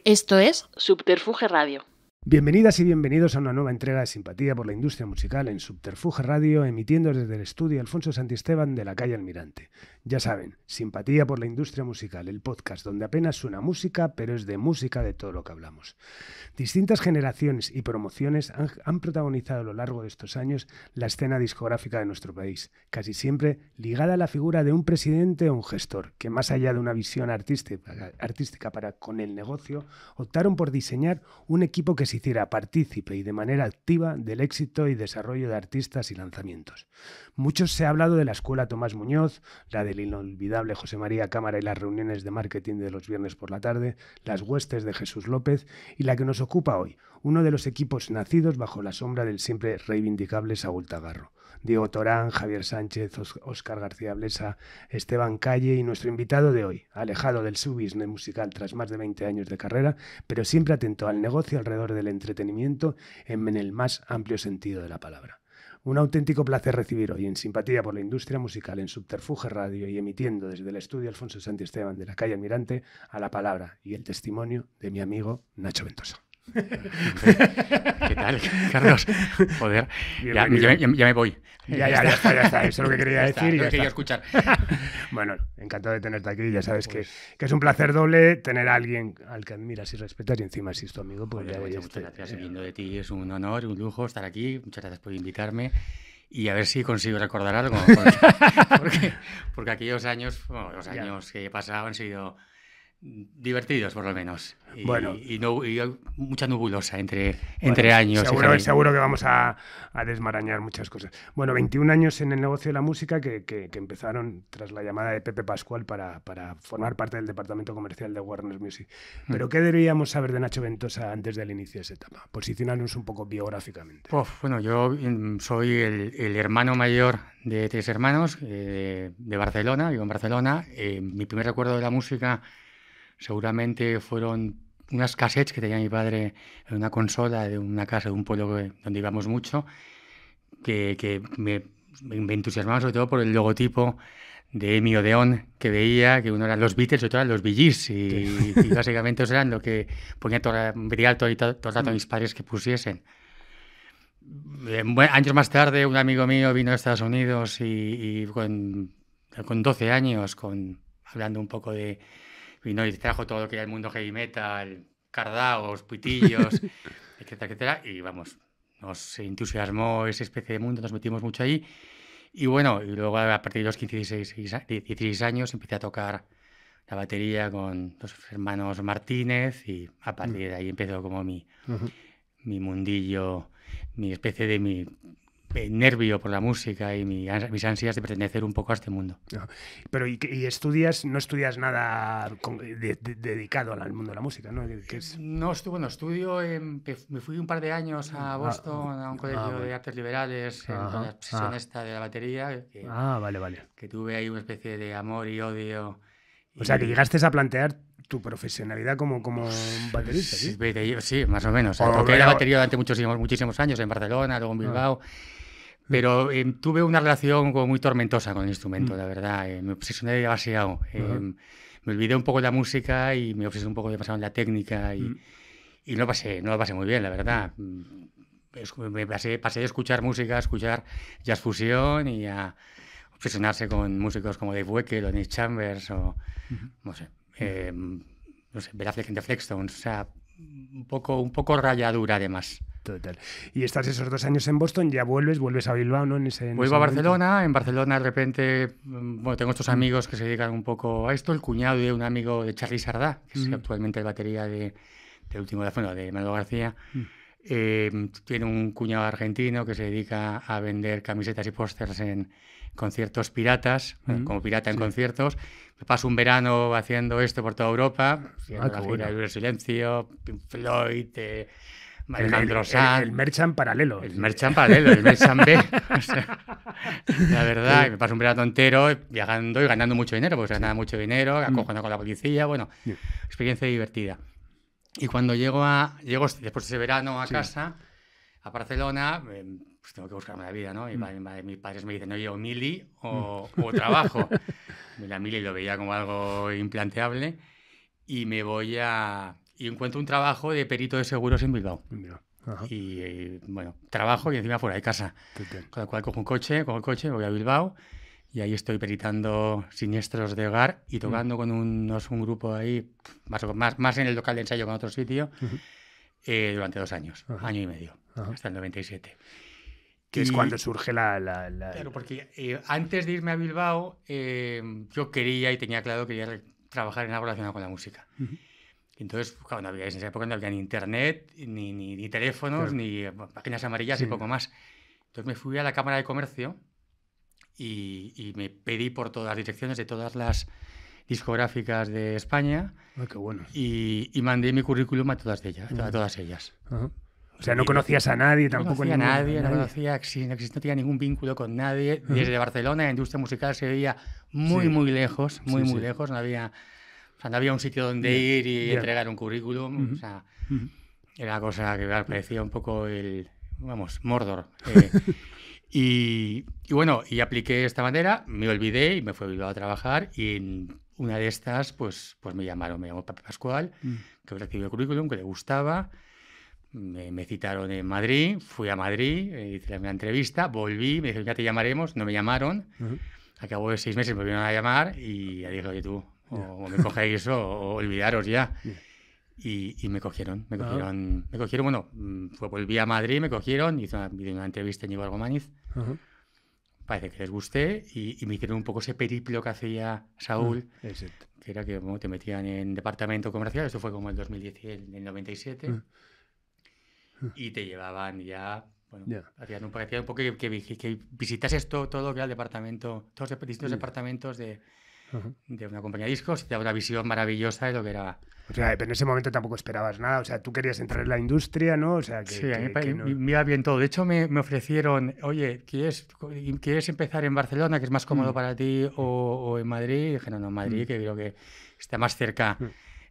Esto es Subterfuge Radio. Bienvenidas y bienvenidos a una nueva entrega de Simpatía por la Industria Musical en Subterfuge Radio, emitiendo desde el estudio Alfonso Santisteban de la calle Almirante. Ya saben, Simpatía por la Industria Musical, el podcast donde apenas suena música, pero es de música de todo lo que hablamos. Distintas generaciones y promociones han protagonizado a lo largo de estos años la escena discográfica de nuestro país, casi siempre ligada a la figura de un presidente o un gestor, que más allá de una visión artística para con el negocio, optaron por diseñar un equipo que se hiciera partícipe y de manera activa del éxito y desarrollo de artistas y lanzamientos. Muchos se ha hablado de la escuela Tomás Muñoz, la del inolvidable José María Cámara y las reuniones de marketing de los viernes por la tarde, las huestes de Jesús López y la que nos ocupa hoy, uno de los equipos nacidos bajo la sombra del siempre reivindicable Saúl Tagarro. Diego Torán, Javier Sánchez, Óscar García Blesa, Esteban Calle y nuestro invitado de hoy, alejado del business musical tras más de 20 años de carrera, pero siempre atento al negocio alrededor del entretenimiento en el más amplio sentido de la palabra. Un auténtico placer recibir hoy en Simpatía por la Industria Musical en Subterfuge Radio y emitiendo desde el estudio Alfonso Santisteban de la calle Almirante a la palabra y el testimonio de mi amigo Nacho Ventosa. ¿Qué tal, Carlos? Joder, ya me voy. Ya está. Eso es lo que quería decir. Lo que quería escuchar. Bueno, encantado de tenerte aquí. Ya sabes que es un placer doble tener a alguien al que admiras y respetas y encima si es tu amigo. Pues muchas gracias. Viniendo de ti es un honor, un lujo estar aquí. Muchas gracias por invitarme. Y a ver si consigo recordar algo. Porque aquellos años, los años que he pasado han sido divertidos, por lo menos. Y mucha nebulosa entre años. Seguro que vamos a desmarañar muchas cosas. Bueno, 21 años en el negocio de la música que empezaron tras la llamada de Pepe Pascual para formar parte del departamento comercial de Warner Music. Pero ¿qué deberíamos saber de Nacho Ventosa antes del inicio de esa etapa? Posicionarnos un poco biográficamente. Bueno, yo soy el hermano mayor de 3 hermanos de Barcelona. Vivo en Barcelona. Mi primer recuerdo de la música seguramente fueron unas cassettes que tenía mi padre en una consola de una casa de un pueblo donde íbamos mucho, que me entusiasmaba sobre todo por el logotipo de Emi Odeón que veía, que uno eran los Beatles y otro eran los Bee Gees, y básicamente eso eran lo que ponía todo el rato a mis padres que pusiesen. Años más tarde un amigo mío vino a Estados Unidos y con 12 años, hablando un poco de... Vino y trajo todo lo que era el mundo heavy metal, cardaos, puitillos, etcétera, y vamos, nos entusiasmó esa especie de mundo, nos metimos mucho ahí, y bueno, y luego a partir de los 16 años empecé a tocar la batería con los hermanos Martínez, y a partir de ahí empezó como mi mundillo, mi especie de mi nervio por la música y mis ansias de pertenecer un poco a este mundo. Pero ¿y no estudias nada dedicado al mundo de la música, ¿no? No, estudio, me fui un par de años a Boston, a un colegio de artes liberales, con la obsesión esta de la batería, que tuve ahí una especie de amor y odio. O sea, que llegaste a plantear tu profesionalidad como baterista, ¿sí? Sí, más o menos. Toqué la batería durante muchísimos años en Barcelona, luego en Bilbao. Pero tuve una relación como muy tormentosa con el instrumento, la verdad. Me obsesioné demasiado. Me olvidé un poco de la música y me obsesioné un poco demasiado en la técnica y no lo pasé muy bien, la verdad. Pasé de escuchar música a escuchar jazz fusión y a obsesionarse con músicos como Dave Weckl o Nick Chambers o, no sé, Ben Affleck and the Flexstones. O sea, un poco rayadura además. Total. Y estás esos 2 años en Boston, ya vuelves a Bilbao, ¿no? Vuelvo a Barcelona. En Barcelona de repente, tengo estos amigos que se dedican un poco a esto. El cuñado de un amigo de Charly Sardá, que es actualmente el batería del último de Manolo García. Tiene un cuñado argentino que se dedica a vender camisetas y pósters en conciertos piratas, como pirata en conciertos. Me paso un verano haciendo esto por toda Europa, haciendo la gira de Silencio, Pink Floyd, Alejandro Sanz. El merchant paralelo. El merchant B. O sea, la verdad, y me paso un verano entero viajando y ganando mucho dinero, porque se ganaba mucho dinero, acojando con la policía, experiencia divertida. Y cuando llego después de ese verano a casa, a Barcelona, pues tengo que buscarme la vida, ¿no? Y mis padres me dicen, oye, o mili o trabajo. La mili lo veía como algo implanteable y me voy a y encuentro un trabajo de perito de seguros en Bilbao. Mira. Ajá. Y bueno, trabajo y encima fuera de casa. Total. Con lo cual cojo el coche, voy a Bilbao y ahí estoy peritando siniestros de hogar y tocando con un grupo ahí, más en el local de ensayo que en otro sitio, durante 2 años, Ajá. año y medio, Ajá. hasta el 97. Que es cuando surge Claro, porque antes de irme a Bilbao, yo quería y tenía claro que quería trabajar en algo relacionado con la música. Entonces, cuando en esa época no había ni internet, ni teléfonos, Claro. ni páginas amarillas y poco más. Entonces me fui a la Cámara de Comercio y me pedí por todas las direcciones de todas las discográficas de España. Ay, qué bueno. Y mandé mi currículum a todas ellas. A todas ellas. Ajá. O sea, no conocías a nadie tampoco. No conocía a nadie, no tenía ningún vínculo con nadie. Desde Barcelona la industria musical se veía muy lejos, muy lejos. No había un sitio donde ir y entregar un currículum. O sea, era una cosa que parecía un poco Mordor. Y bueno, y apliqué de esta manera, me olvidé y me fui a Bilbao a trabajar y en una de estas pues me llamó Pape Pascual, que recibió el currículum, que le gustaba. Me citaron en Madrid, fui a Madrid, hice una entrevista, volví, me dijeron ya te llamaremos, no me llamaron. A cabo de 6 meses me volvieron a llamar y ya dije, oye tú, o me cogéis o olvidaros ya. Y me cogieron, bueno, volví a Madrid, me cogieron, hice una entrevista en Íñigo Argomaniz, parece que les gusté y me hicieron un poco ese periplo que hacía Saúl, que era que te metían en departamento comercial, esto fue como el 2010, el 97, y te llevaban ya, bueno, hacían un poco que visitases todo lo que era el departamento, todos los distintos departamentos de una compañía de discos, y te daba una visión maravillosa de lo que era. O sea, pero en ese momento tampoco esperabas nada, o sea, tú querías entrar en la industria, ¿no? O sea, sí, a mí me iba bien todo. De hecho, me ofrecieron, oye, ¿quieres empezar en Barcelona, que es más cómodo para ti, o en Madrid? Y dije, no, en Madrid, que creo que está más cerca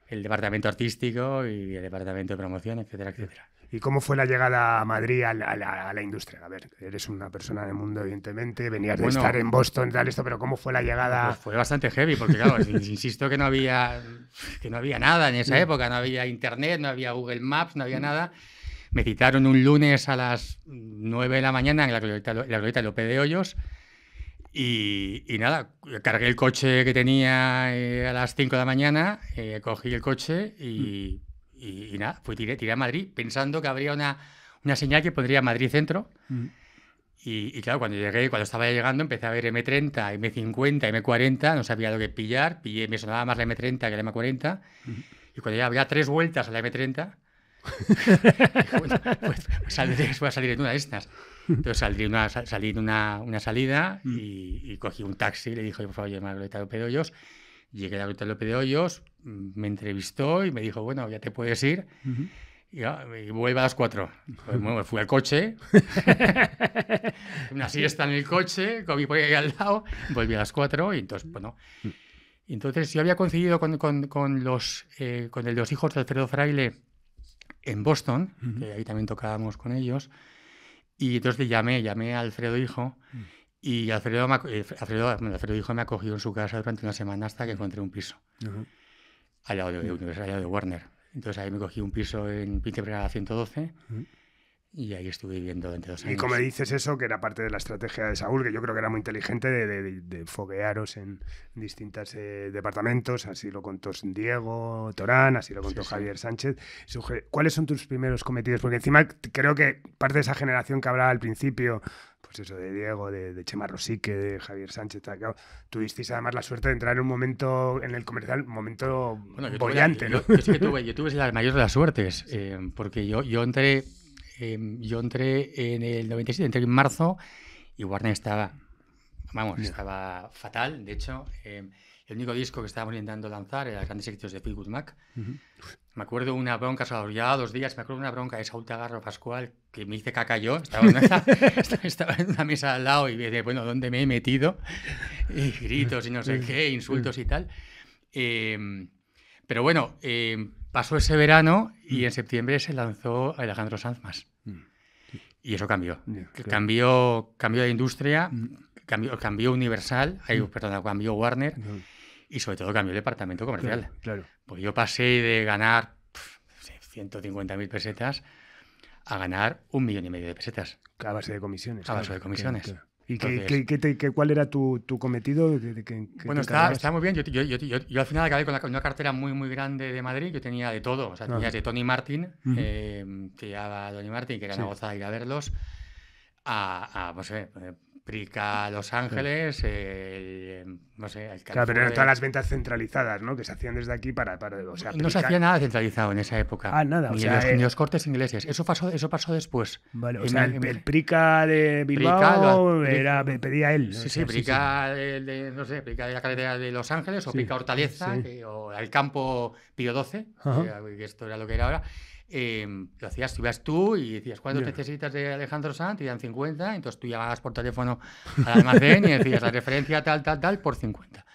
el departamento artístico y el departamento de promoción, etcétera, etcétera. ¿Y cómo fue la llegada a Madrid a la industria? A ver, eres una persona del mundo, evidentemente, venías de estar en Boston, tal, pero ¿cómo fue la llegada? Pues fue bastante heavy, porque claro, insisto que no había nada en esa época, no había internet, no había Google Maps, no había nada. Me citaron un lunes a las 9 de la mañana en la glorieta Lope de Hoyos y nada, cargué el coche que tenía a las 5 de la mañana, cogí el coche y nada, tiré a Madrid pensando que habría una señal que pondría Madrid Centro. Y claro, cuando estaba llegando, empecé a ver M30, M50, M40, no sabía lo que pillar, me sonaba más la M30 que la M40. Y cuando ya había 3 vueltas a la M30, dije, bueno, pues voy a salir en una de estas. Entonces salí en una salida y cogí un taxi, le dije, por favor, llévame a la glorieta Lope de Hoyos. Llegué a la glorieta Lope de Hoyos, me entrevistó y me dijo, bueno, ya te puedes ir. Y vuelve a las 4. Pues, bueno, fui al coche, una siesta en el coche, comí por ahí al lado, volví a las 4 y entonces, bueno. Entonces yo había coincidido con el de los hijos de Alfredo Fraile en Boston, que ahí también tocábamos con ellos, y entonces le llamé a Alfredo hijo. Y Alfredo hijo me acogió en su casa durante una semana hasta que encontré un piso al lado de Warner. Entonces ahí me cogí un piso en Pinche Vergara 112 y ahí estuve viviendo durante 2 años. Y como dices eso, que era parte de la estrategia de Saúl, que yo creo que era muy inteligente de foguearos en distintos departamentos, así lo contó Diego Torán, así lo contó Javier Sánchez. ¿Cuáles son tus primeros cometidos? Porque encima creo que parte de esa generación que hablaba al principio, pues eso, de Diego, de Chema Rosique, de Javier Sánchez, claro, tuvisteis además la suerte de entrar en un momento, en el comercial, un momento bollante, ¿no? Yo tuve la mayor de las suertes, porque yo entré en el 97, entré en marzo y Warner estaba fatal. De hecho, el único disco que estábamos intentando lanzar era los grandes éxitos de Fleetwood Mac. Me acuerdo una bronca, ya 2 días, me acuerdo una bronca de Saúl Tagarro Pascual que me hice caca yo. Estaba en una mesa al lado y me decía, bueno, ¿dónde me he metido? Y gritos y no sé qué, insultos y tal. Pero bueno, pasó ese verano y en septiembre se lanzó Alejandro Sanz más. Y eso cambió. Cambió de industria, cambió Universal, cambió Warner y sobre todo cambió el departamento comercial. Claro. Pues yo pasé de ganar 150.000 pesetas a ganar 1,5 millones de pesetas. A base de comisiones. A base de comisiones. Claro. ¿Y Entonces, cuál era tu cometido? Bueno, está muy bien. Yo al final acabé con una cartera muy, muy grande de Madrid. Yo tenía de todo. O sea, tenías de Tony Martin, que llevaba a Tony Martin, que era una gozada ir a verlos, no sé, Prica Los Ángeles, no sé, el Claro, pero eran todas las ventas centralizadas, ¿no? Que se hacían desde aquí o sea, no se hacía nada centralizado en esa época. Ah, nada. Ni los cortes ingleses. Eso pasó después. Vale, o sea, el Prica de Bilbao pedía él. Sí, o sea, Prica no sé, Prica de la carretera de Los Ángeles o Prica Hortaleza, o el campo Pío XII, que esto era lo que era ahora. Lo hacías, tú ibas tú y decías, ¿cuántos necesitas de Alejandro Sanz? Te dan 50, entonces tú llamabas por teléfono al almacén y decías la referencia tal por 50.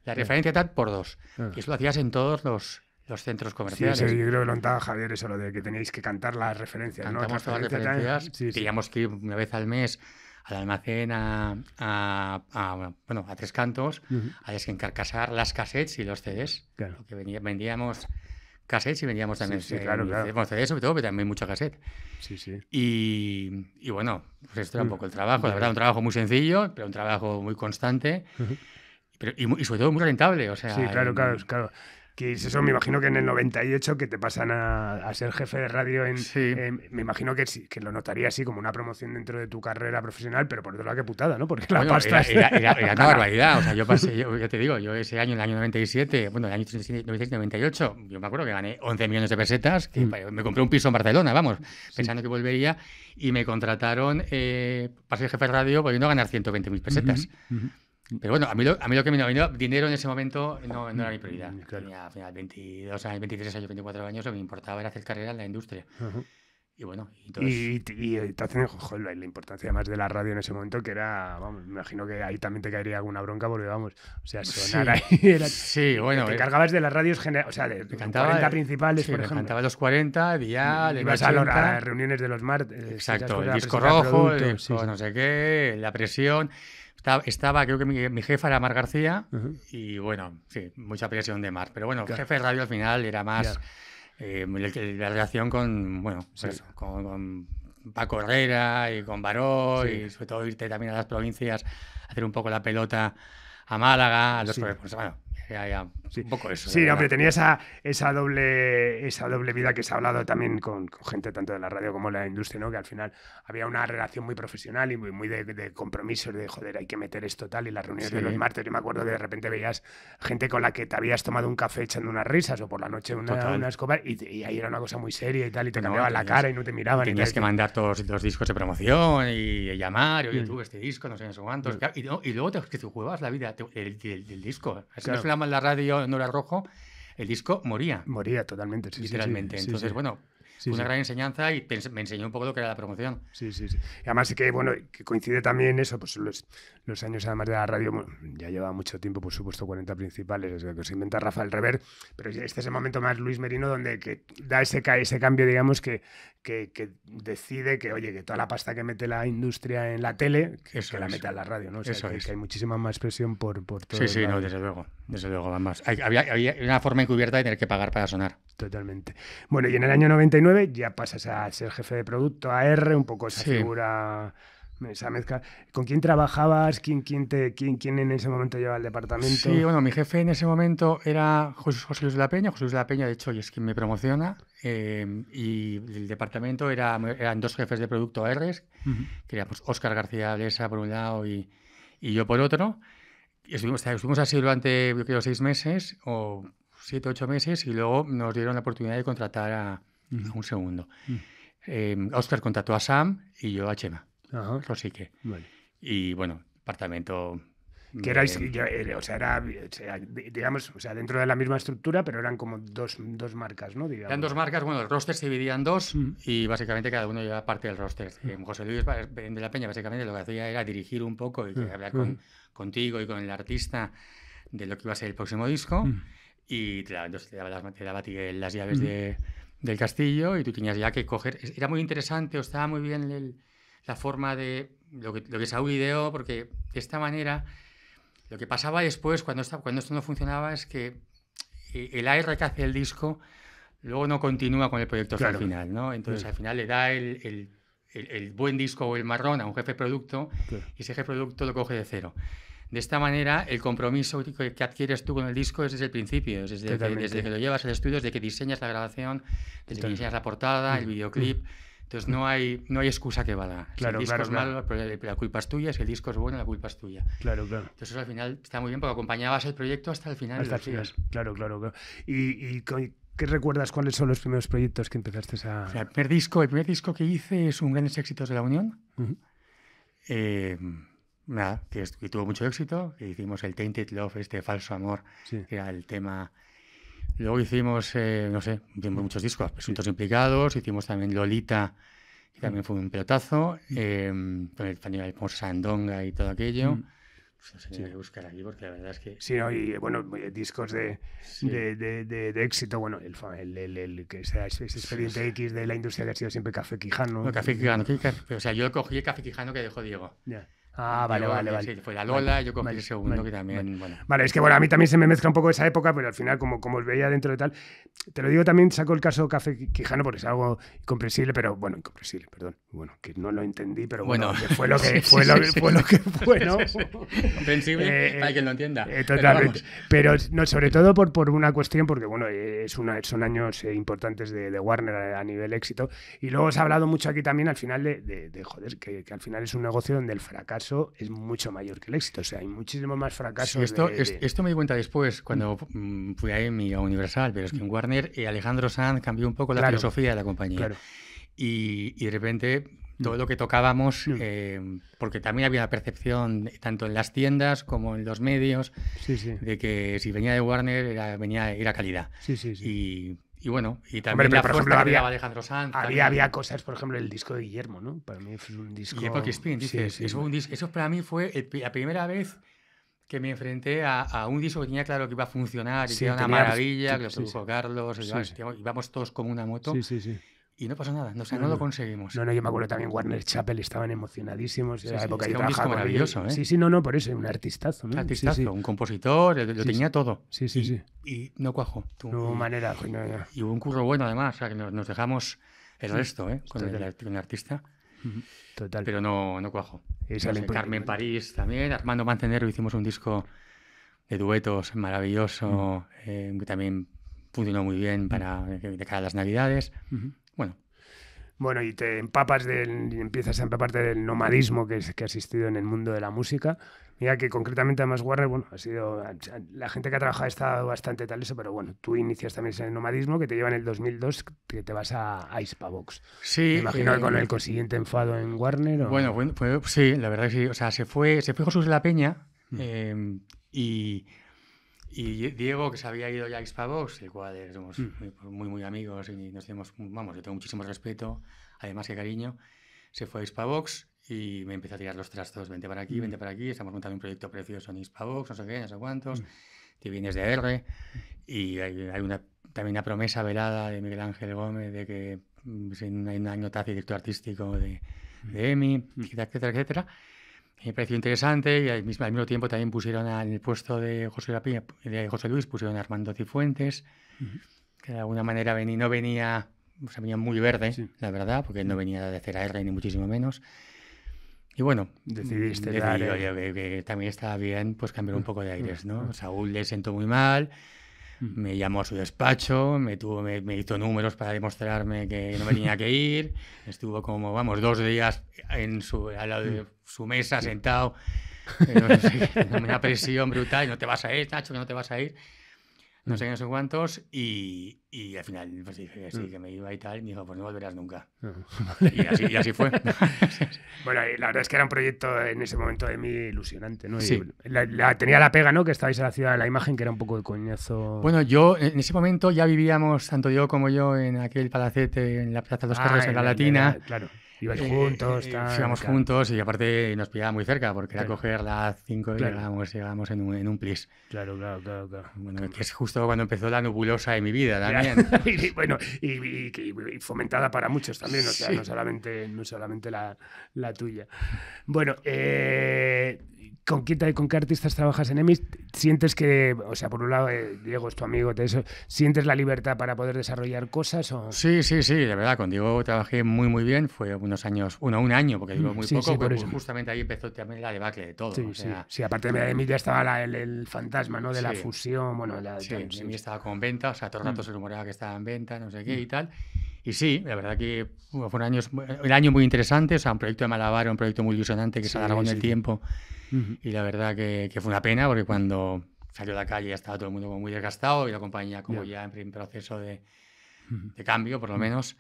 La referencia tal por 2. Y eso lo hacías en todos los centros comerciales. Sí, yo creo que lo contaba Javier, eso, lo de que teníais que cantar las referencias. Cantamos todas las referencias, teníamos que ir una vez al mes al almacén a 3 Cantos, a desencarcasar las cassettes y los CDs. Claro. Porque vendíamos cassettes y vendíamos también claro. CDs, sobre todo, pero también mucho cassette. Sí. Y bueno, pues esto era un poco el trabajo. La verdad, un trabajo muy sencillo, pero un trabajo muy constante y sobre todo muy rentable. O sea, sí, claro. Que es eso, me imagino que en el 98 que te pasan a ser jefe de radio me imagino que lo notaría así como una promoción dentro de tu carrera profesional, pero por otro lado, qué putada, ¿no? Porque la pasta era una barbaridad. O sea, ya te digo, yo ese año, el año 97, bueno, el año 96-98, yo me acuerdo que gané 11 millones de pesetas, que me compré un piso en Barcelona, pensando que volvería, y me contrataron para ser jefe de radio volviendo a ganar 120.000 pesetas. Pero bueno, a mí lo que me vino dinero en ese momento no era mi prioridad. Claro. Tenía al final 22 años, 23 años, 24 años, lo que me importaba era hacer carrera en la industria. Y bueno, y te hacen, joder, la importancia más de la radio en ese momento, que era, vamos, me imagino que ahí también te caería alguna bronca, porque vamos, o sea, sonar ahí era... Sí, bueno. Te encargabas de las radios generales, o sea, de 40 principales, por ejemplo. Cantaba los 40, Dial, ibas a las reuniones de los martes. Exacto, el disco rojo, el disco no sé qué, la presión... creo que mi jefa era Mar García y bueno, sí, mucha presión de Mar. Pero bueno, jefe de radio al final era más la relación con, bueno, pues con Paco Herrera y con Baró y sobre todo irte también a las provincias, hacer un poco la pelota a Málaga, a los pues, bueno, un poco eso. Sí, hombre, tenía esa doble vida que se ha hablado también con gente tanto de la radio como de la industria, ¿no? Que al final había una relación muy profesional y muy de compromisos, de joder, hay que meter esto tal, y las reuniones de los martes. Yo me acuerdo que de repente veías gente con la que te habías tomado un café echando unas risas o por la noche una escoba y ahí era una cosa muy seria y tal, y te cambiaban la cara y no te miraban. Tenías que mandar todos los discos de promoción y llamar, oye, tú, este disco, no sé cuántos. Y luego te jugabas la vida, el disco. Si no sonaba en la radio, no era rojo, el disco moría. Moría totalmente, literalmente. Entonces, bueno, fue una gran enseñanza y me enseñó un poco lo que era la promoción. Sí. Y además que, bueno, que coincide también eso, pues los años además de la radio, ya lleva mucho tiempo, por supuesto, 40 principales, desde que se inventa Rafael Rever, pero este es el momento más Luis Merino donde que da ese cambio, digamos, que decide que, oye, que toda la pasta que mete la industria en la tele, que la mete en la radio, ¿no? O sea, que hay muchísima más presión por todo. Sí, no, desde luego, además. Había una forma encubierta de tener que pagar para sonar. Totalmente. Bueno, y en el año 99 ya pasas a ser jefe de producto, AR, un poco esa figura, esa mezcla. ¿Con quién trabajabas? ¿Quién en ese momento llevaba el departamento? Sí, bueno, mi jefe en ese momento era José Luis de la Peña. José Luis de la Peña, de hecho, es quien me promociona. Y el departamento eran 2 jefes de producto ARs, que éramos Óscar García Blesa por un lado y yo por otro. Y estuvimos así durante, yo creo, 6 meses o 7, 8 meses, y luego nos dieron la oportunidad de contratar a un segundo. Óscar contrató a Sam y yo a Chema. Rosique. Vale. Y bueno, departamento... Que erais, digamos, dentro de la misma estructura, pero eran como dos marcas, ¿no? Digamos. Eran 2 marcas, bueno, el roster se dividía en 2 y básicamente cada uno llevaba parte del roster. José Luis de la Peña básicamente lo que hacía era dirigir un poco y hablar contigo y con el artista de lo que iba a ser el próximo disco, y te daba a ti las llaves del castillo, y tú tenías ya que coger... Era muy interesante, o estaba muy bien la forma de lo que Saúl ideó, porque de esta manera lo que pasaba después cuando esto no funcionaba es que el AR que hace el disco luego no continúa con el proyecto hasta Claro. el final, ¿no? Entonces al final le da el buen disco o el marrón a un jefe de producto Claro. y ese jefe de producto lo coge de cero. De esta manera, el compromiso que adquieres tú con el disco es desde el principio, es desde que lo llevas al estudio, desde que diseñas la grabación, desde que diseñas la portada, el videoclip. Entonces no hay excusa que valga. Claro, si el disco claro, es malo, pero la culpa es tuya. Si el disco es bueno, la culpa es tuya. Claro, claro. Entonces al final está muy bien porque acompañabas el proyecto hasta el final. Hasta el final. Claro, claro, claro. ¿Y qué recuerdas? ¿Cuáles son los primeros proyectos que empezaste a...? O sea, el primer disco que hice es un Grandes Éxitos de la Unión. Nada, que tuvo mucho éxito. Hicimos el Tainted Love, Falso Amor, Sí. que era el tema. Luego hicimos, no sé, muchos discos, Presuntos Implicados. Hicimos también Lolita, que también fue un pelotazo. Con el famoso Sandonga y todo aquello. Pues no sé, voy a buscar aquí porque la verdad es que... Sí, ¿no? Y bueno, discos de éxito, bueno, que sea ese expediente X de la industria que ha sido siempre Café Quijano. No, Café Quijano, o sea, yo cogí el Café Quijano que dejó Diego. Ya. Ah, vale. Sí, fue la Lola, yo cogí el segundo que también, bueno. Vale, es que bueno, a mí también se me mezcla un poco esa época, pero al final, como os veía dentro de tal, te lo digo también, saco el caso Café Quijano porque es algo incomprensible, perdón. Bueno, que no lo entendí, pero bueno, que fue lo que fue, ¿no? Comprensible para quien lo entienda. Totalmente. Pero no, sobre todo por una cuestión, porque bueno, son años importantes de Warner a nivel éxito. Y luego se ha hablado mucho aquí también al final de joder, que al final es un negocio donde el fracaso es mucho mayor que el éxito. O sea, hay muchísimos más fracasos. Sí, esto me di cuenta después, cuando fui a EMI, a Universal, pero es que en Warner Alejandro Sanz cambió un poco la filosofía de la compañía. Claro. Y de repente todo lo que tocábamos, porque también había una percepción, tanto en las tiendas como en los medios, de que si venía de Warner era calidad. Sí. Y bueno, y también por ejemplo, había Alejandro Sanz. Había cosas, por ejemplo, el disco de Guillermo, ¿no? Para mí fue un disco... Y de Porky Spin, dices. Sí. Eso para mí fue la primera vez que me enfrenté a un disco que tenía claro que iba a funcionar y que era una maravilla, que lo produjo Carlos, íbamos todos como una moto. Y no pasó nada, no lo conseguimos. No, yo me acuerdo también Warner Chapel, estaban emocionadísimos. Era la época un disco maravilloso, ¿eh? Sí, por eso, un artistazo, ¿no? Un compositor, lo tenía todo. Sí. Y no cuajó. No hubo manera. Y hubo un curro bueno, además, o sea, que nos dejamos el resto, con el artista. Total. Pero no cuajó. Carmen París también, Armando Manzanero, hicimos un disco de duetos maravilloso, que también funcionó muy bien de cara a las Navidades. Bueno, y te empiezas a empaparte del nomadismo que ha existido en el mundo de la música. Mira que concretamente además Warner, bueno, la gente que ha trabajado ha estado bastante tal eso, pero bueno, tú inicias también ese nomadismo que te lleva en el 2002, que te vas a Hispavox. Sí. Me imagino que con el consiguiente enfado en Warner. Bueno, sí, la verdad que sí. O sea, se fue Jesús de la Peña y Diego, que se había ido ya a Hispavox, el cual somos muy amigos y nos tenemos, yo tengo muchísimo respeto, además que cariño, se fue a Hispavox y me empezó a tirar los trastos, vente para aquí, estamos montando un proyecto precioso en Hispavox, no sé qué, no sé cuántos, te vienes de R y hay también una promesa velada de Miguel Ángel Gómez de que hay un año director artístico de EMI, etcétera. Me pareció interesante y al mismo tiempo también pusieron en el puesto de José Luis, pusieron a Armando Cifuentes, que de alguna manera venía muy verde, la verdad, porque él no venía de CRR ni muchísimo menos. Y bueno, decidí que también estaba bien pues cambiar un poco de aires, ¿no? Saúl le sentó muy mal, me llamó a su despacho, me hizo números para demostrarme que no me tenía que ir, estuvo como, 2 días al lado de su mesa sentado, una presión brutal, no te vas a ir, Nacho, que no te vas a ir, no sé cuántos, y al final pues dije que sí, que me iba y tal, y me dijo, pues no volverás nunca. Y así fue. Bueno, la verdad es que era un proyecto en ese momento de mí ilusionante, ¿no? Sí. Tenía la pega, ¿no? Que estabais en la ciudad de la imagen, que era un poco de coñazo. Bueno, yo en ese momento ya vivíamos, tanto yo como yo, en aquel palacete en la Plaza de los Correos en la Latina. Claro. Ibais juntos, íbamos juntos y aparte nos pillaba muy cerca porque era coger las 5 y llegamos en un plis. Claro. Bueno, que es justo cuando empezó la nebulosa de mi vida también. y fomentada para muchos también, o sea, no solamente la tuya. Bueno, ¿Con qué artistas trabajas en EMI? ¿Sientes que, o sea, por un lado, Diego es tu amigo, ¿sientes la libertad para poder desarrollar cosas? O... Sí, de verdad, con Diego trabajé muy bien, fue unos años, un año, porque duró muy poco, pues justamente ahí empezó también la debacle de todo. Sí, aparte de EMI ya estaba el fantasma, ¿no? De la fusión, bueno... EMI estaba como en venta, o sea, todo el rato se rumoreaba que estaba en venta, no sé qué y tal. Y sí, la verdad que fue un año muy interesante, o sea, un proyecto de Malabar, un proyecto muy ilusionante que se alargó en el tiempo. Y la verdad que fue una pena porque cuando salió a la calle ya estaba todo el mundo como muy desgastado y la compañía como ya en proceso de cambio, por lo menos,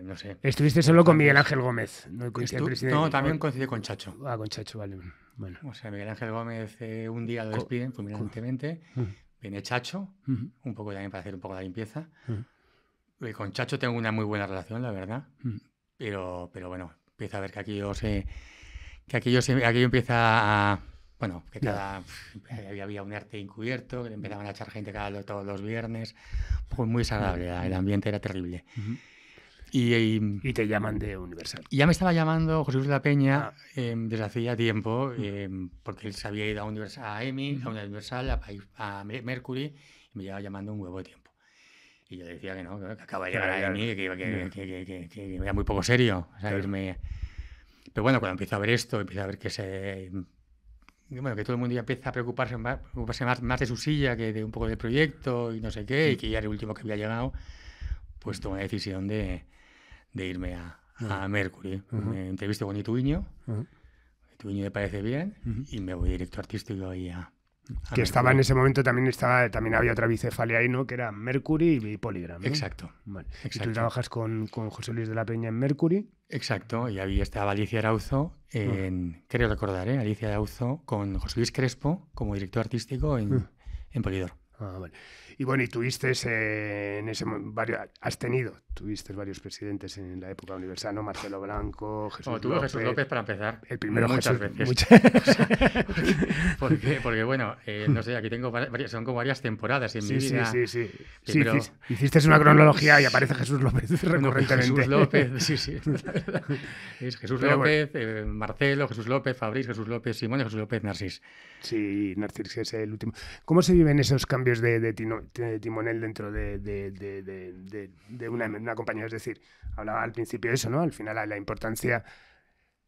no sé. ¿Estuviste solo con Miguel Ángel Gómez? No, también coincidí con Chacho. Ah, con Chacho, vale. Bueno. O sea, Miguel Ángel Gómez un día lo despiden fulminantemente, viene Chacho, un poco también para hacer un poco la limpieza. Con Chacho tengo una muy buena relación, la verdad, pero bueno, empieza a ver que aquello empieza a... Bueno, que había un arte encubierto, que le empezaban a echar gente todos los viernes. Fue muy desagradable, el ambiente era terrible. Y te llaman de Universal. Y ya me estaba llamando José Luis de la Peña desde hacía tiempo, porque él se había ido a EMI, a Universal, a Mercury, y me llevaba llamando un huevo de tiempo. Y yo decía que no, que acaba de llegar a EMI, que era muy poco serio, o sea, irme... Pero bueno, cuando empiezo a ver esto, empiezo a ver que que todo el mundo ya empieza a preocuparse más de su silla que de un poco del proyecto y no sé qué, y que ya era el último que había llegado, pues tomé la decisión de irme a Mercury. Me entrevisté con Ituiño, Ituiño me parece bien, y me voy directo artístico ahí a que estaba en ese momento, también había otra bicefalia ahí, ¿no? Que era Mercury y Polygram, ¿no? Exacto. Vale. Exacto. Y tú trabajas con José Luis de la Peña en Mercury. Exacto, y ahí estaba Alicia Arauzo, creo recordar, Alicia Arauzo con José Luis Crespo como director artístico en Polydor. Ah, vale. Y bueno, y tuviste tuviste varios presidentes en la época universal, ¿no? Marcelo Blanco, Jesús López. Jesús López para empezar. El primero muchas veces. Porque bueno, no sé, aquí tengo son como varias temporadas en mi vida. Sí. Pero... hiciste una cronología y aparece Jesús López recurrentemente. Jesús López, sí. Es Jesús López, Marcelo, Jesús López, Fabriz, Jesús López, Simón y Jesús López, Narcís. Sí, Narcís es el último. ¿Cómo se viven esos cambios de timonel dentro de una compañía? Es decir, hablaba al principio de eso, ¿no? Al final la importancia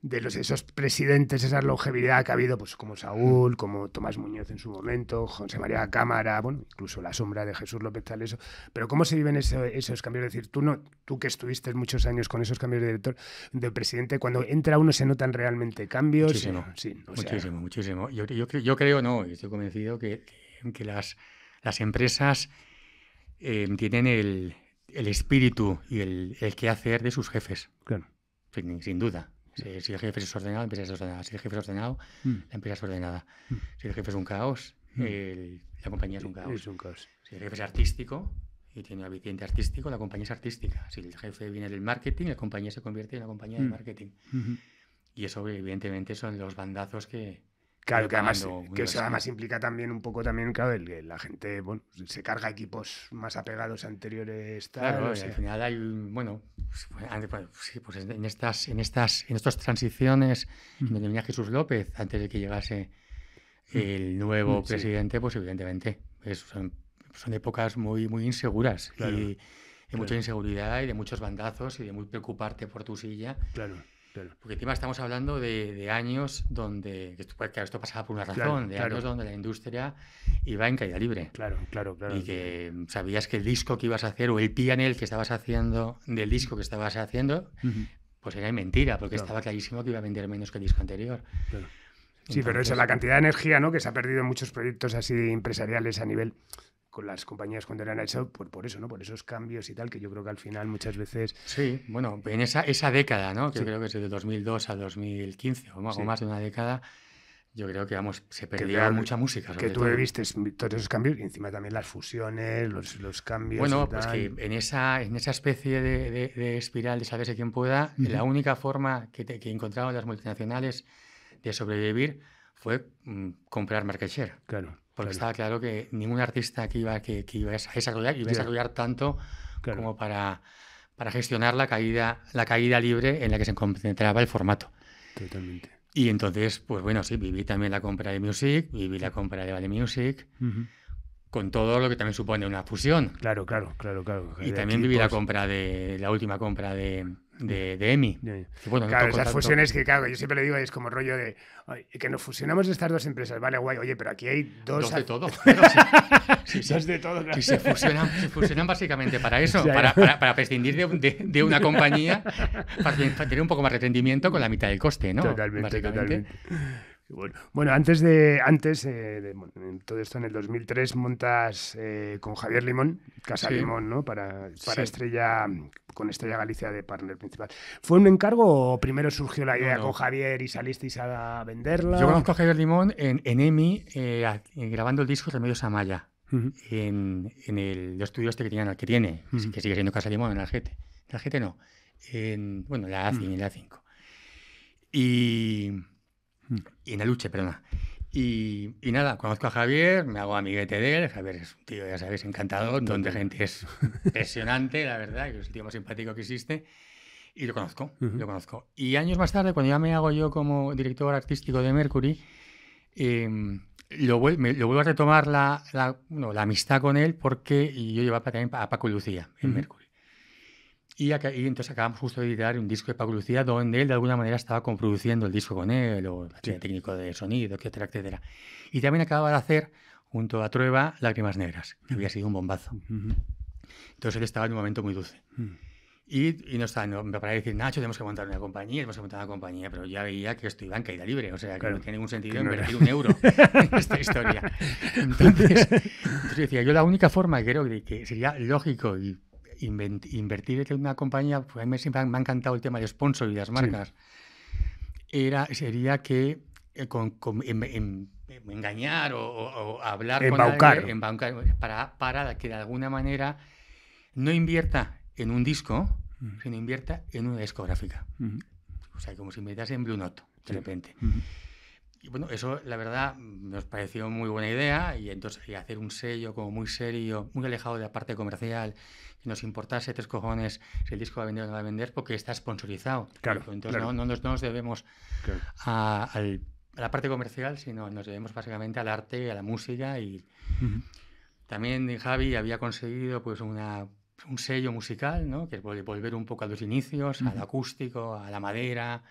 de esos presidentes, esa longevidad que ha habido, pues como Saúl, como Tomás Muñoz en su momento, José María Cámara, bueno, incluso la sombra de Jesús López, tal eso. Pero ¿cómo se viven esos cambios? Es decir, tú que estuviste muchos años con esos cambios de director, de presidente, cuando entra uno se notan realmente cambios. Muchísimo. Yo creo, no, estoy convencido que las empresas tienen el espíritu y el quehacer de sus jefes. Claro. Sin duda. Si el jefe es ordenado, la empresa es ordenada. Si el jefe es ordenado, la empresa es ordenada. Si el jefe es un caos, la compañía es un caos. Es un caos. Si el jefe es artístico y tiene un aliciente artístico, la compañía es artística. Si el jefe viene del marketing, la compañía se convierte en una compañía de marketing. Y eso, evidentemente, son los bandazos que... Claro, que además implica también un poco claro, la gente, bueno, se carga equipos más apegados a anteriores. Claro, al final hay pues en estas transiciones donde venía Jesús López antes de que llegase el nuevo presidente, pues evidentemente son épocas muy inseguras, claro, y de mucha inseguridad y de muchos bandazos y de muy preocuparte por tu silla. Claro. Porque encima estamos hablando de años donde, claro, esto pasaba por una razón, años donde la industria iba en caída libre. Claro. Y que sabías que el disco que ibas a hacer o el P&L que estabas haciendo del disco que estabas haciendo, pues era mentira, porque estaba clarísimo que iba a vender menos que el disco anterior. Claro. Sí, entonces, pero eso, la cantidad de energía, ¿no?, que se ha perdido en muchos proyectos así empresariales a nivel... con las compañías cuando eran hecho por eso, ¿no? Por esos cambios y tal, que yo creo que al final muchas veces... Sí, bueno, en esa década, ¿no? Que yo creo que es de 2002 a 2015 o más de una década, yo creo que, se perdió mucha música. Que tú viste todos esos cambios y encima también las fusiones, los cambios... Bueno, pues que en esa especie de espiral de sálvese quien pueda, la única forma que encontraron las multinacionales de sobrevivir fue comprar market share. Claro. Porque estaba claro que ningún artista que iba a desarrollar tanto como para gestionar la caída libre en la que se concentraba el formato. Totalmente. Y entonces, pues bueno, sí, viví también la compra de Music, viví la compra de Vale Music, con todo lo que también supone una fusión. Claro. Y también viví la última compra de EMI. Sí. Bueno, claro, esas fusiones que, claro, yo siempre le digo, es como rollo de que nos fusionamos estas dos empresas, vale, guay, oye, pero aquí hay dos de todo. Sí. Dos de todo, claro. Y se fusionan básicamente para eso, para prescindir de una compañía, para tener un poco más de rendimiento con la mitad del coste, ¿no? Totalmente. Bueno, antes todo esto en el 2003 montas con Javier Limón, Casa Limón, ¿no? Para Estrella, con Estrella Galicia de partner principal. ¿Fue un encargo o primero surgió la idea con Javier y salisteis a venderla? Yo conozco a Javier Limón en EMI, grabando el disco Remedios Amaya, en el estudio este que tiene, que sigue siendo Casa Limón, en la Algete. En la Algete no, en la A5. Y en Aluche, perdona. Y nada, conozco a Javier, me hago amiguete de él. Javier es un tío, ya sabes, encantador, donde gente es impresionante, la verdad, que es el tío más simpático que existe. Y lo conozco. Y años más tarde, cuando ya me hago yo como director artístico de Mercury, lo vuelvo a retomar la amistad con él, porque yo llevaba también a Paco y Lucía en Mercury. Y entonces acabamos justo de editar un disco de Paco Lucía, donde él de alguna manera estaba comproduciendo el disco con él, o técnico de sonido, etcétera. Y también acababa de hacer, junto a Trueba, Lágrimas Negras, que había sido un bombazo. Entonces él estaba en un momento muy dulce. Y me paraba decir, Nacho, tenemos que montar una compañía, pero ya veía que esto iba en caída libre, o sea, que no tiene ningún sentido invertir un euro en esta historia. Entonces decía, yo la única forma que creo que sería lógico y invertir en una compañía, pues a mí siempre me ha encantado el tema de sponsor y las marcas, sería que engañar o hablar embaucar. Con alguien para que de alguna manera no invierta en un disco, sino invierta en una discográfica. O sea, como si invirtiese en Blue Note, de repente. Y bueno, eso la verdad nos pareció muy buena idea, y entonces hacer un sello como muy serio, muy alejado de la parte comercial, que nos importase 3 cojones si el disco va a vender o no va a vender, porque está sponsorizado. Entonces no nos debemos a la parte comercial, sino nos debemos básicamente al arte, a la música. Y también Javi había conseguido pues un sello musical, ¿no? Que es volver un poco a los inicios, al acústico, a la madera,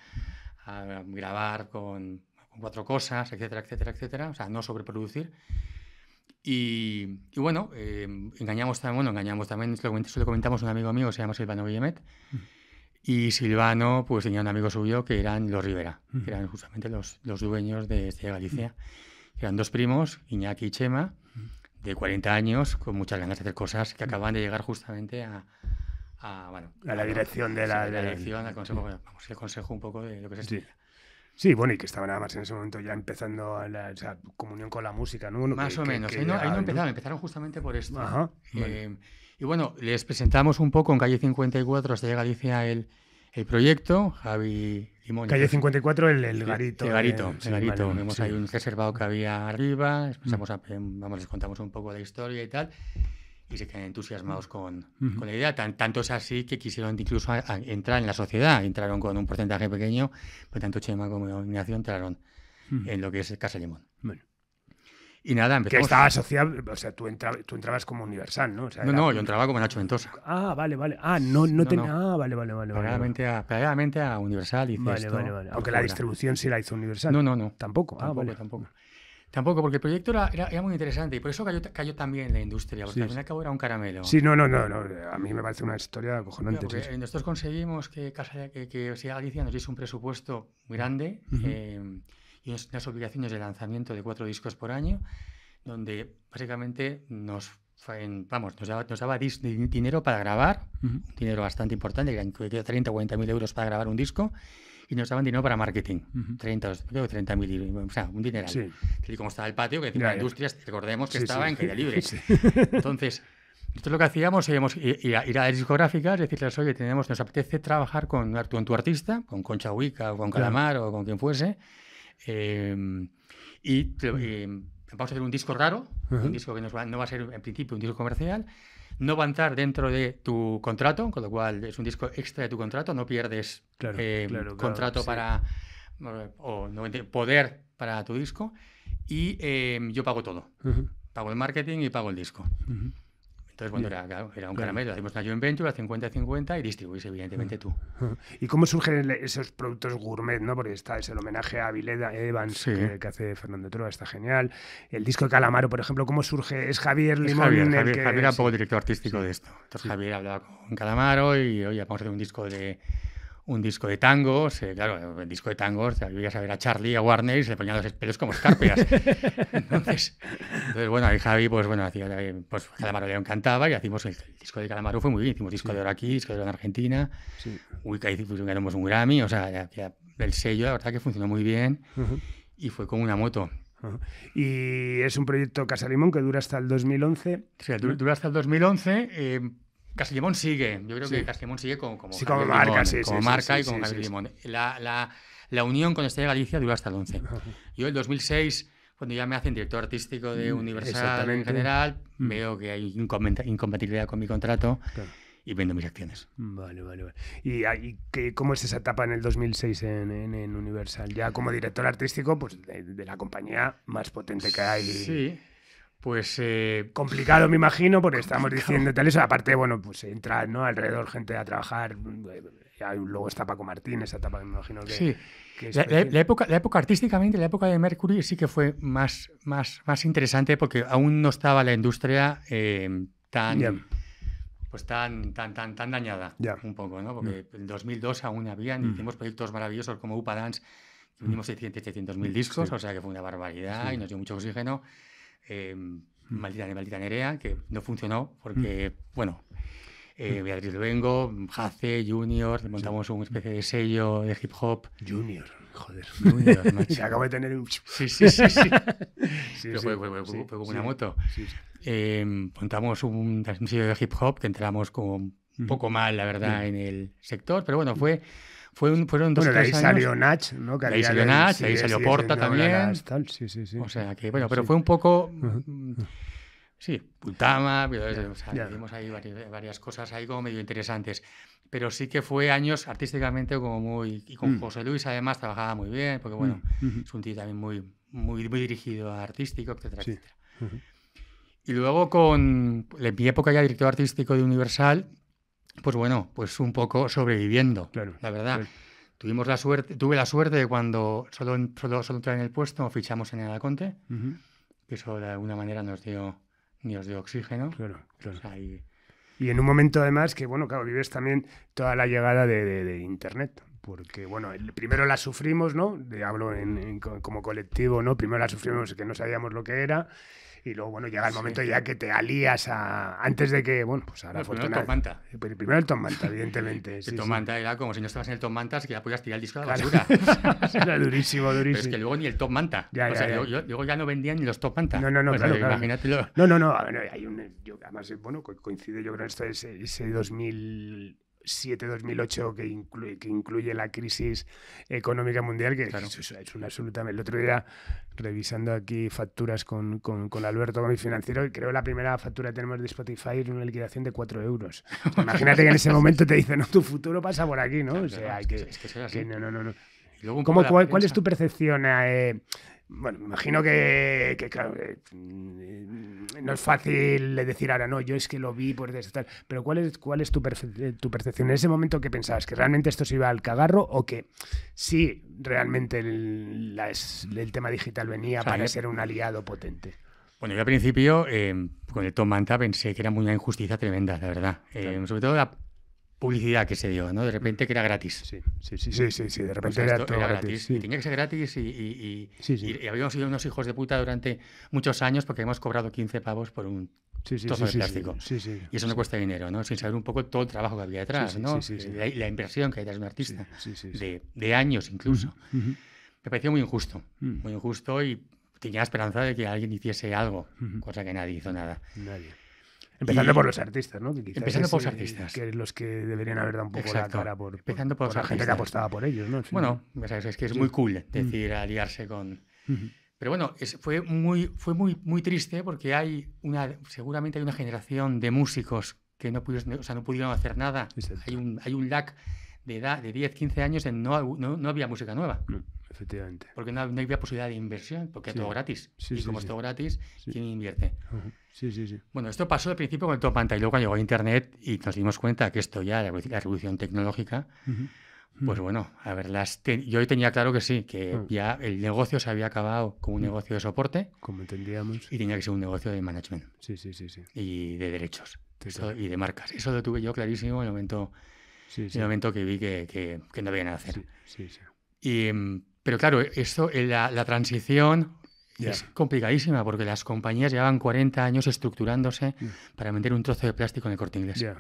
a grabar con 4 cosas, etcétera, o sea, no sobreproducir. Y bueno, engañamos también, eso lo comentamos a un amigo mío que se llama Silvano Guillemet, y Silvano pues tenía un amigo suyo que eran los Rivera, que eran justamente los dueños de Estrella Galicia, que eran 2 primos, Iñaki y Chema, de 40 años, con muchas ganas de hacer cosas, que acaban de llegar justamente a la dirección al consejo, el consejo un poco de lo que es Estrella. Sí, bueno, y que estaban además en ese momento ya empezando esa comunión con la música, ¿no? Bueno, más o menos. Ahí no empezaron justamente por esto. Ajá, vale. Y bueno, les presentamos un poco en Calle 54 hasta Galicia el proyecto, Javi Limón. Calle 54, el garito. El garito. Vemos ahí un reservado que había arriba, les contamos un poco la historia y tal, y se quedan entusiasmados con la idea. Tanto es así que quisieron incluso entrar en la sociedad. Entraron con un porcentaje pequeño, pero tanto Chema como Ignacio entraron en lo que es Casa Limón. Bueno. Y nada, empezamos. Que estaba asociado, o sea, tú entrabas como Universal, ¿no? O sea, yo entraba como Nacho Ventosa. Ah, vale. Ah, no tenía. Ah, vale. Paralelamente a Universal hice esto. Vale. Aunque la distribución sí la hizo Universal. No. Tampoco. Tampoco, porque el proyecto era muy interesante, y por eso cayó también en la industria, porque al fin y al cabo era un caramelo. Sí, no. A mí me parece una historia acojonante. Nosotros conseguimos que Estrella Galicia nos diese un presupuesto muy grande y unas obligaciones de lanzamiento de 4 discos por año, donde básicamente nos daba dinero para grabar, un dinero bastante importante, que eran 30 o 40.000 euros para grabar un disco, y nos daban dinero para marketing, 30.000, o sea, un dineral. Sí. Y como estaba el patio, que encima de Industrias, recordemos que estaba en caída libre. Sí. Entonces, nosotros lo que hacíamos era ir a las discográficas, decirles, oye, nos apetece trabajar con tu artista, con Concha Huica o con Calamar o con quien fuese, y vamos a hacer un disco raro, un disco que no va a ser en principio un disco comercial, no va a entrar dentro de tu contrato, con lo cual es un disco extra de tu contrato, no pierdes contrato o poder para tu disco, y yo pago todo. Pago el marketing y pago el disco. Entonces, bueno, era un caramelo. Hacemos una joint venture a 50-50 y distribuís, evidentemente, tú. ¿Y cómo surgen esos productos gourmet, no? Porque está el homenaje a Bill Evans que hace Fernando Trueba, está genial. El disco de Calamaro, por ejemplo, ¿cómo surge? ¿Es Javier Limón? Javier era un poco el director artístico de esto. Entonces Javier hablaba con Calamaro y, oye, vamos a hacer un disco de tangos. Claro, el disco de tangos, te ibas a ver a Charlie, a Warner, y se le ponían los pelos como escarpias. Entonces, bueno, ahí Javi, pues Calamaro le encantaba y hicimos el disco de Calamaro, fue muy bien. Hicimos disco de oro aquí, disco de oro en Argentina. Ahí ganamos un Grammy, o sea, el sello, la verdad que funcionó muy bien y fue como una moto. Y es un proyecto Casa Limón que dura hasta el 2011. Sí, dura hasta el 2011. Casa Limón sigue, yo creo que Casa Limón sigue como marca, y como Javier Limón. La unión con Estrella Galicia dura hasta el 11. Yo el 2006, cuando ya me hacen director artístico de Universal en general, veo que hay incompatibilidad con mi contrato y vendo mis acciones. Vale. ¿Y cómo es esa etapa en el 2006 en Universal? Ya como director artístico, pues de la compañía más potente que hay. Sí. Pues complicado, me imagino, porque estamos diciendo tal eso. Aparte, bueno, pues entra, ¿no?, alrededor gente a trabajar. Luego está Paco Martín, esa etapa que me imagino que... Sí, la época artísticamente, la época de Mercury sí que fue más interesante porque aún no estaba la industria tan dañada, un poco, ¿no? Porque en 2002 aún hicimos proyectos maravillosos como Upa Dance, vendimos 700.000 discos, o sea que fue una barbaridad y nos dio mucho oxígeno. Maldita Nerea, que no funcionó porque, Beatriz Luengo, Jace, Junior, montamos una especie de sello de hip hop. Junior, joder. Macho. Se acaba de tener un... Sí. Pero fue como una moto. Montamos un sello de hip hop que entramos como un poco mal, la verdad, en el sector, pero bueno, fueron 2 o 3 años. De ahí salió Nach, ¿no? De ahí salió Nach, de ahí salió Porta también. Sí. O sea que, bueno, pero fue un poco... Pultama, hicimos ahí varias cosas ahí como medio interesantes. Pero sí que fue años artísticamente como muy... Y con José Luis, además, trabajaba muy bien, porque, bueno, es un tío también muy dirigido a artístico, etcétera. Y luego en mi época ya director artístico de Universal, pues un poco sobreviviendo, la verdad. Tuve la suerte de cuando solo entré en el puesto, fichamos en el Conte, que eso de alguna manera nos dio oxígeno. Claro. O sea, y en un momento además que, vives también toda la llegada de Internet. Porque, primero la sufrimos, ¿no? Hablo como colectivo, ¿no? Primero la sufrimos que no sabíamos lo que era. Y luego, llega el momento ya que te alías antes de que, pues ahora Primero el Top Manta, evidentemente. El Top Manta era como si no estabas en el Top Manta, es que ya podías tirar el disco a la basura. Era durísimo. Pero es que luego ni el Top Manta. Luego ya no vendían ni los Top Manta. No, claro. Imagínatelo. No. Además, coincide, yo creo, esto es ese 2007-2008 que incluye la crisis económica mundial, que es una absoluta... El otro día, revisando aquí facturas con Alberto, con mi financiero, creo que la primera factura que tenemos de Spotify es una liquidación de 4 euros. O sea, imagínate que en ese momento te dicen, no, tu futuro pasa por aquí, ¿no? O sea, es que será así. No. Y luego ¿Cuál es tu percepción? Me imagino que claro, no es fácil decir ahora, no, yo es que lo vi por tal, pero ¿cuál es tu percepción? En ese momento, ¿qué pensabas? ¿Que realmente esto se iba al cagarro o que sí, realmente el tema digital venía para ser un aliado potente? Bueno, yo al principio, con el Top Manta, pensé que era una injusticia tremenda, la verdad. Sobre todo la publicidad que se dio, ¿no? De repente que era gratis. Sí, de repente era todo gratis. Y tenía que ser gratis y habíamos sido unos hijos de puta durante muchos años porque hemos cobrado 15 pavos por un trozo de plástico. Y eso no cuesta dinero, ¿no? Sin saber un poco todo el trabajo que había detrás, ¿no? La inversión que hay detrás de un artista, de años incluso. Me pareció muy injusto y tenía esperanza de que alguien hiciese algo, cosa que nadie hizo nada. Empezando por los artistas, ¿no? Que empezando por los artistas. Que los que deberían haber dado un poco la cara por la gente que apostaba por ellos, ¿no? Bueno, es que es muy cool decir aliarse con... Pero bueno, fue muy triste porque seguramente hay una generación de músicos que no pudieron hacer nada. Hay un lag de edad de 10, 15 años en no había música nueva. efectivamente. Porque no había posibilidad de inversión, porque es todo gratis. Sí, y sí, como sí. es todo gratis, Sí. ¿quién invierte? Sí, sí, sí. Bueno, esto pasó al principio con el top pantalla, y luego cuando llegó Internet y nos dimos cuenta que esto ya, la revolución tecnológica, pues bueno, a ver, yo tenía claro que sí, que ya el negocio se había acabado como un negocio de soporte, como entendíamos, y tenía que ser un negocio de management. Sí, sí, sí, sí. Y de derechos. Sí, Eso, sí. y de marcas. Eso lo tuve yo clarísimo en el momento, Sí, sí. en el momento que vi que no había nada que hacer. Sí, sí, sí. Pero claro, la transición Ya. es complicadísima porque las compañías llevaban 40 años estructurándose para vender un trozo de plástico en el Corte Inglés. Ya.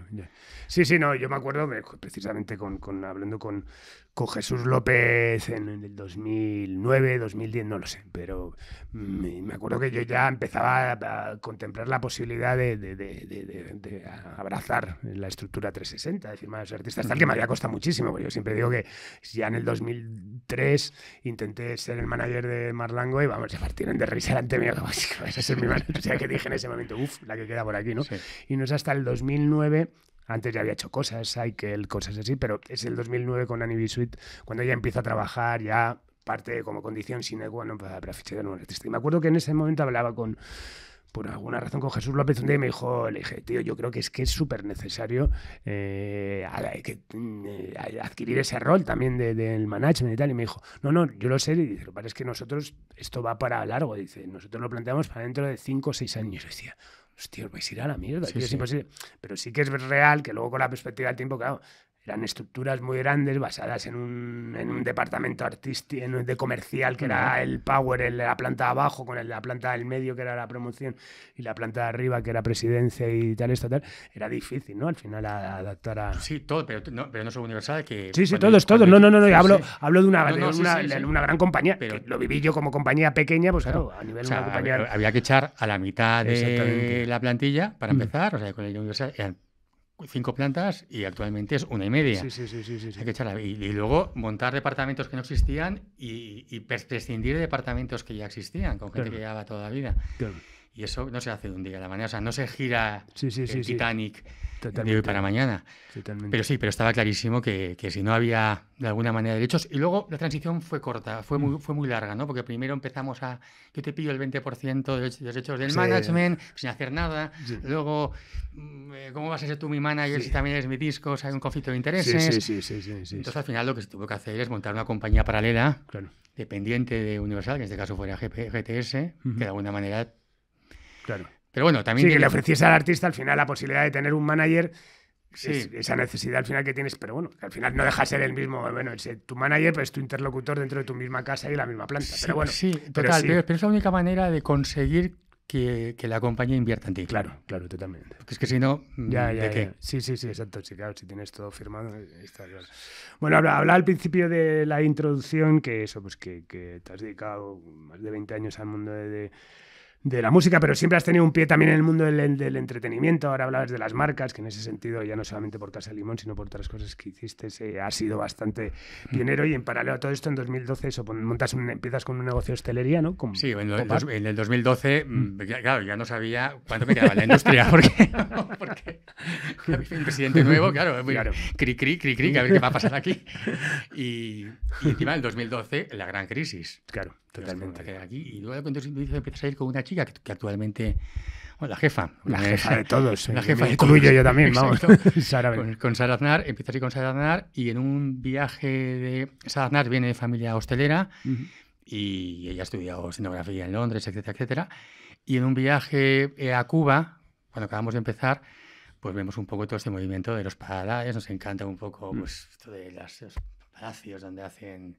Sí, sí, no, yo me acuerdo precisamente hablando con Jesús López en el 2009, 2010, no lo sé, pero me acuerdo que yo ya empezaba a contemplar la posibilidad de abrazar la estructura 360, de firmar a los artistas, tal que me había costado muchísimo, porque yo siempre digo que ya en el 2003 intenté ser el manager de Marlango y vamos, se partieron de risa delante mío, como si vas a ser mi manager, o sea, que dije en ese momento, la que queda por aquí, ¿no? Sí. Y no es hasta el 2009... Antes ya había hecho cosas, Cycle, cosas así, pero es el 2009 con Annie B. Sweet cuando ya empiezo a trabajar, ya parte como condición sine qua non para fichar de un artista. Y me acuerdo que en ese momento hablaba por alguna razón con Jesús López un día y le dije, tío, yo creo que es súper necesario adquirir ese rol también del management y tal. Y me dijo, no, yo lo sé. Y dice, lo que pasa es que nosotros, esto va para largo. Dice, nosotros lo planteamos para dentro de 5 o 6 años. Y decía, hostia, os vais a ir a la mierda, Sí, tío, es sí. imposible. Pero sí que es real que luego con la perspectiva del tiempo, claro, eran estructuras muy grandes basadas en un departamento artístico, de comercial que era el power, la planta de abajo, con la planta del medio que era la promoción y la planta de arriba que era presidencia y tal, era difícil, ¿no? Al final adaptar a... Sí, todo, pero no solo Universal. Que Sí, cuando- todos. cuando- No, sí, hablo sí. de Sí. una gran compañía, Pero- que lo viví yo como compañía pequeña, pues claro, a nivel O de una sea, compañía... había que echar a la mitad de Exactamente. la plantilla para empezar. O sea, con el Universal eran 5 plantas y actualmente es 1,5. Sí. Hay que echarla. Y luego montar departamentos que no existían y prescindir de departamentos que ya existían, con gente Claro. que llevaba toda la vida. Claro. Y eso no se hace de un día a la mañana. O sea, no se gira el Sí. Titanic de Totalmente. hoy para mañana. Totalmente. Pero estaba clarísimo que si no había de alguna manera derechos. Y luego la transición fue corta, fue muy larga, ¿no? Porque primero empezamos yo te pillo el 20% de los derechos del management, sin hacer nada. Sí. Luego, ¿cómo vas a ser tú mi manager si también eres mi disco? O sea, hay un conflicto de intereses. Sí. Entonces, al final, lo que se tuvo que hacer es montar una compañía paralela, Claro. dependiente de Universal, que en este caso fuera GTS, que de alguna manera... Claro. Pero bueno, también... Sí, que le ofreciese al artista al final la posibilidad de tener un manager, Sí. esa necesidad al final que tienes, pero bueno, que al final no deja de ser el mismo, bueno, tu manager, pues es tu interlocutor dentro de tu misma casa y la misma planta. Pero bueno, Sí, total, pero es la única manera de conseguir que la compañía invierta en ti. Claro, totalmente. Porque es que si no, ¿de qué? Sí, exacto, sí, claro, si tienes todo firmado, está claro. Bueno, hablaba al principio de la introducción que eso, pues que te has dedicado más de 20 años al mundo de la música, pero siempre has tenido un pie también en el mundo del entretenimiento. Ahora hablabas de las marcas, que en ese sentido, ya no solamente por Casa Limón, sino por otras cosas que hiciste, has sido bastante pionero. Y en paralelo a todo esto, en 2012 empiezas con un negocio de hostelería, ¿no? Sí, en el 2012, claro, ya no sabía cuánto me quedaba en la industria, porque había un presidente nuevo, claro. Cri, a ver qué va a pasar aquí. Y encima, en el 2012, la gran crisis. Claro, totalmente. Aquí, y luego en 2012 empiezas a ir con una chica que actualmente, bueno, la jefa. La jefa de todos. La jefa de incluyo todos. yo también, vamos. Con Sara Aznar, empiezas a ir con Sara Aznar y en un viaje Sara Aznar viene de familia hostelera y ella ha estudiado escenografía en Londres, etcétera. Y en un viaje a Cuba, cuando acabamos de empezar, pues vemos un poco todo este movimiento de los paladares, nos encanta un poco pues, esto de los palacios donde hacen...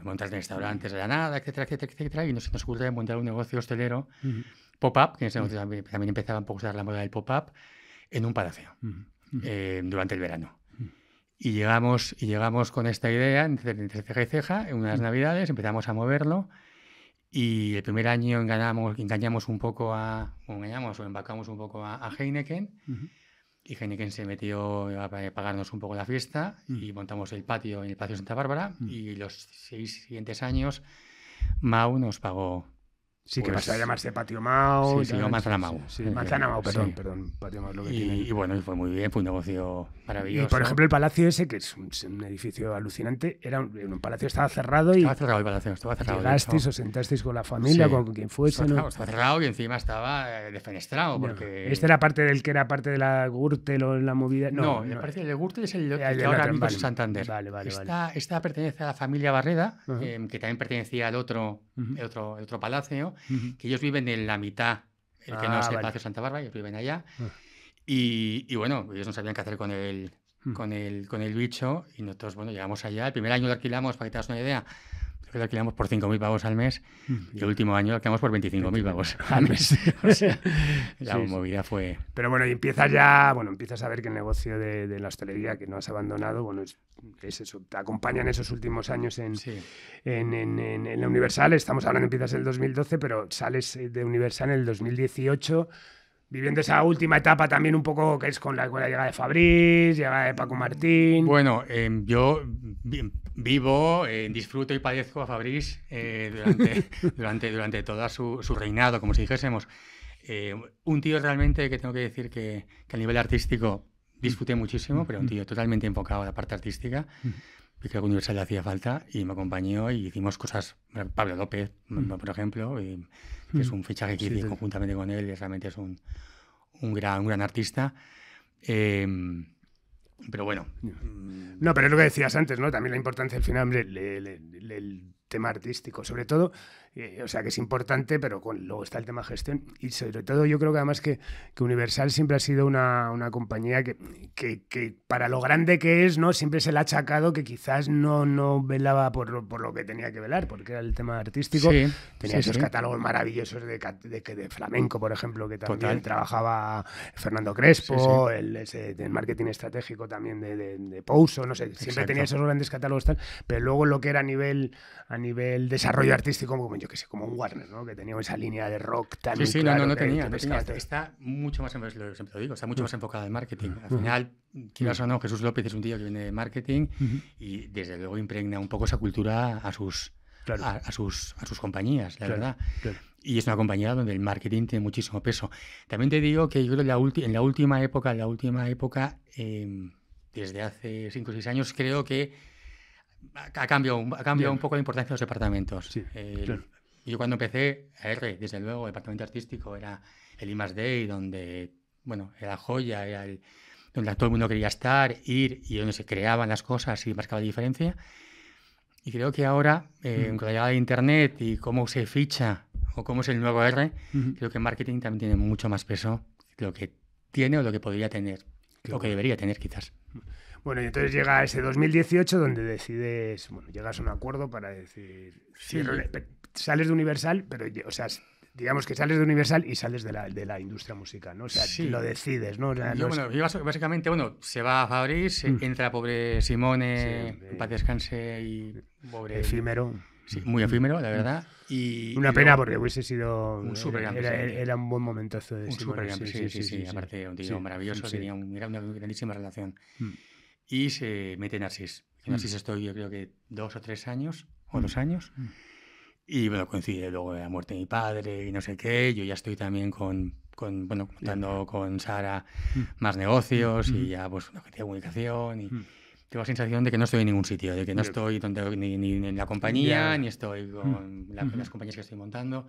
montar restaurantes de la nada, etcétera, y nos ocurre montar un negocio hostelero, pop-up, que en ese negocio también empezaba un poco a usar la moda del pop-up, en un palacio, durante el verano. Y llegamos con esta idea, entre ceja y ceja, en unas navidades, empezamos a moverlo, y el primer año engañamos un poco embacamos un poco a Heineken, y Heineken se metió a pagarnos un poco la fiesta y montamos el patio en el Patio Santa Bárbara y los 6 siguientes años Mau nos pagó Sí, que pues, pasó a llamarse Patio Mao. Sí, Manzana Mao. Sí, Manzana Mao, perdón, Sí. perdón, Patio Mao es lo que tiene. Y bueno, fue muy bien, fue un negocio maravilloso. Y por ejemplo, el palacio ese, que es un edificio alucinante, era un palacio, estaba cerrado y Estaba cerrado el palacio, estaba cerrado. llegasteis, os sentasteis con la familia, Sí. con quien fuese, ¿no? Estaba cerrado y encima estaba defenestrado. Porque... Este era parte del que era parte de la Gürtel o la movida. No, me parece que el Gürtel es el Ya, que ya, ahora vale, Vitos Santander. vale. Esta pertenece a la familia Barreda, Ajá. que también pertenecía al otro, Ujú. el otro palacio, Ujú. que ellos viven en la mitad, el que no es el vale. Palacio Santa Bárbara, ellos viven allá. Ah. Y bueno, ellos no sabían qué hacer con el bicho, y nosotros, bueno, llegamos allá. El primer año lo alquilamos, para que te hagas una idea, creo que lo alquilamos por 5.000 pavos al mes, y el último año lo alquilamos por 25.000 pavos al mes. O sea, la movida fue... Pero bueno, y empiezas a ver que el negocio de la hostelería, que no has abandonado, bueno, es eso, te acompaña en esos últimos años en la Universal. Estamos hablando, empiezas en el 2012, pero sales de Universal en el 2018, viviendo esa última etapa también un poco que es con la llegada de Fabriz, llegada de Paco Martín. Bueno, yo vivo, disfruto y padezco a Fabriz durante todo su reinado, como si dijésemos. Un tío realmente que tengo que decir que a nivel artístico disfruté muchísimo, pero un tío totalmente enfocado a la parte artística. Y creo que Universal le hacía falta y me acompañó y hicimos cosas. Pablo López, por ejemplo, que es un fichaje que hice conjuntamente con él, y realmente es un gran artista. Pero bueno. No, pero es lo que decías antes, ¿no? También la importancia al final, hombre, el tema artístico, sobre todo, o sea, que es importante, pero luego está el tema gestión. Y sobre todo yo creo que además que Universal siempre ha sido una compañía que para lo grande que es, ¿no? Siempre se le ha achacado que quizás no velaba por lo que tenía que velar, porque era el tema artístico. Sí, tenía esos catálogos maravillosos de flamenco, por ejemplo, que también trabajaba Fernando Crespo, el marketing estratégico también de Pouso, no sé, siempre tenía esos grandes catálogos tal, pero luego lo que era a nivel desarrollo artístico, como yo que sé, como un Warner, ¿no? Que tenía esa línea de rock tan claro. No tenía. Está mucho más, siempre lo digo, está mucho más enfocada en marketing. Al final, quieras o no, Jesús López es un tío que viene de marketing y desde luego impregna un poco esa cultura a sus compañías, la verdad. Claro. Y es una compañía donde el marketing tiene muchísimo peso. También te digo que yo creo que en la última época, desde hace 5 o 6 años, creo que ha cambiado un poco la importancia de los departamentos. Sí, claro. Yo cuando empecé, desde luego, el departamento artístico era el I+D, donde, bueno, era joya, era donde todo el mundo quería estar, ir, y donde se creaban las cosas y marcaba la diferencia. Y creo que ahora, con la llegada de Internet y cómo se ficha, o cómo es el nuevo creo que marketing también tiene mucho más peso de lo que tiene o lo que podría tener, o que debería tener quizás. Bueno, y entonces llega ese 2018 donde decides, llegas a un acuerdo para decir, sales de Universal, pero, o sea, digamos que sales de Universal y sales de la industria musical, ¿no? O sea, lo decides, ¿no? Básicamente, se va a Fabriz, entra pobre Simone, en paz descanse, y pobre... Efímero. Sí, muy efímero, la verdad. Una pena porque hubiese sido... Un súper gran era un buen momentazo de un súper gran sí. Aparte, un tío maravilloso, tenía una grandísima relación. Y se mete en Narcís. En Narcís estoy, yo creo que 2 o 3 años, o 2 años. Y bueno, coincide luego la muerte de mi padre y no sé qué. Yo ya estoy también contando con Sara más negocios y ya pues una cantidad de comunicación y tengo la sensación de que no estoy en ningún sitio, de que no estoy ni en la compañía, ni estoy con las compañías que estoy montando.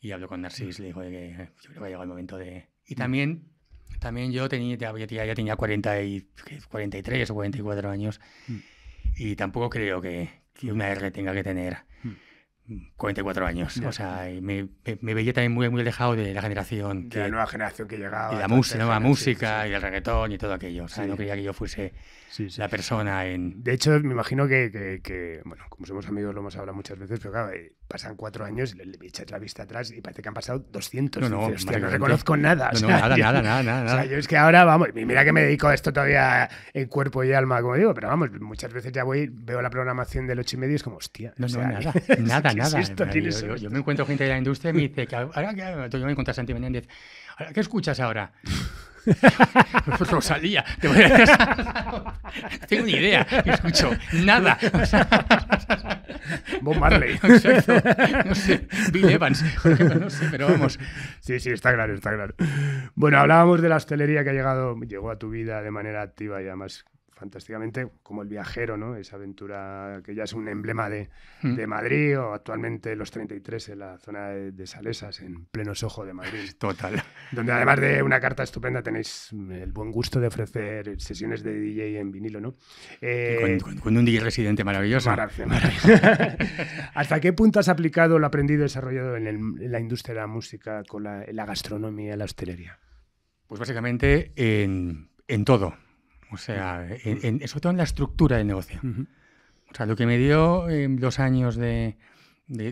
Y hablo con Narcís, le digo que yo creo que ha llegado el momento de... Y también yo ya tenía 43 o 44 años y tampoco creo que una R tenga que tener 44 años. O sea, me veía también muy, muy alejado de la generación. De la nueva generación que llegaba. Y la nueva música y el reggaetón y todo aquello. O sea, no creía que yo fuese la persona en... De hecho, me imagino que, bueno, como somos amigos lo hemos hablado muchas veces, pero claro, pasan 4 años, le echas la vista atrás y parece que han pasado 200. No reconozco nada. Nada. O sea, yo es que ahora, vamos, mira que me dedico a esto todavía en cuerpo y alma, como digo, pero vamos, muchas veces ya veo la programación del 8:30 y es como, hostia. Nada. Yo me encuentro gente de la industria y me dice que ahora que yo me encontré a Santi Menéndez, ¿qué escuchas ahora? Rosalía, te voy a decir. No tengo ni idea, no escucho nada. Bob Marley. Exacto, no sé, Bill Evans, por ejemplo, no sé, pero vamos. Sí, está claro, está claro. Bueno, hablábamos de la hostelería que llegó a tu vida de manera activa y además fantásticamente, como El Viajero, ¿no? Esa aventura que ya es un emblema de Madrid, o actualmente Los 33 en la zona de Salesas, en pleno Soho de Madrid. Total. Donde además de una carta estupenda tenéis el buen gusto de ofrecer sesiones de DJ en vinilo, ¿no? Con un DJ residente maravilloso. Maravilla. ¿Hasta qué punto has aplicado lo aprendido y desarrollado en la industria de la música con la gastronomía y la hostelería? Pues básicamente en todo. O sea, sobre todo en la estructura del negocio. O sea, lo que me dio 2 años de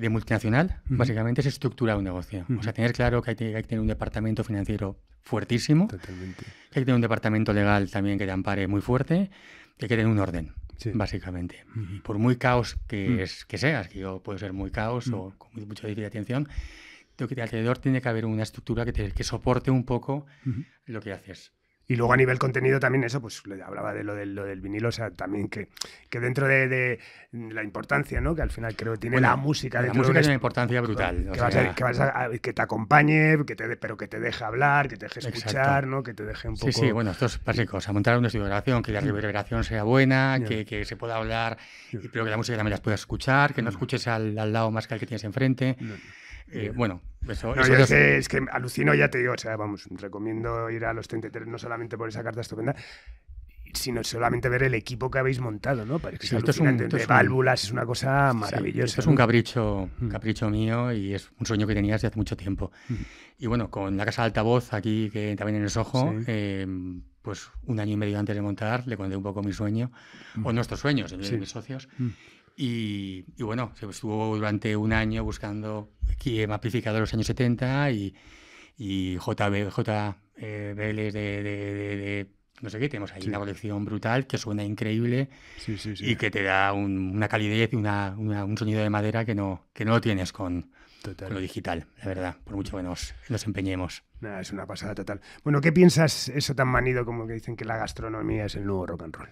multinacional, básicamente es estructurar un negocio. O sea, tener claro que hay que tener un departamento financiero fuertísimo, Totalmente. que hay que tener un departamento legal también que te ampare muy fuerte, que hay que tener un orden, básicamente. Y por muy caos que seas, que yo puedo ser muy caos o con mucho déficit de atención, creo que alrededor tiene que haber una estructura que soporte un poco lo que haces. Y luego a nivel contenido también eso, pues le hablaba de lo del vinilo, o sea, también que dentro de la importancia, ¿no? Que al final creo que tiene la música. La música tiene una importancia brutal. Que te acompañe, pero que te deje hablar, que te deje escuchar, ¿no? Que te deje un poco... Sí, bueno, esto es básico. O sea, montar un estudio de grabación, que la reverberación sea buena, que se pueda hablar, pero que la música también las puedas escuchar, que no escuches al lado más que al que tienes enfrente. Bueno, eso es que alucino, ya te digo, o sea, vamos, recomiendo ir a Los 33 no solamente por esa carta estupenda, sino solamente ver el equipo que habéis montado, ¿no? Parece que es alucinante, de válvulas, es una cosa maravillosa. Esto es un capricho mío y es un sueño que tenía desde hace mucho tiempo. Y bueno, con la casa de altavoz aquí, que también en el Soho, pues 1 año y medio antes de montar, le conté un poco mi sueño, o nuestros sueños, de mis socios. Y bueno, se estuvo durante 1 año buscando amplificadores de los años 70 y JBLs de no sé qué. Tenemos ahí una colección brutal que suena increíble y que te da una calidez y un sonido de madera que no lo tienes con lo digital, la verdad, por mucho que nos empeñemos. Nada, es una pasada total. Bueno, ¿qué piensas eso tan manido como que dicen que la gastronomía es el nuevo rock and roll?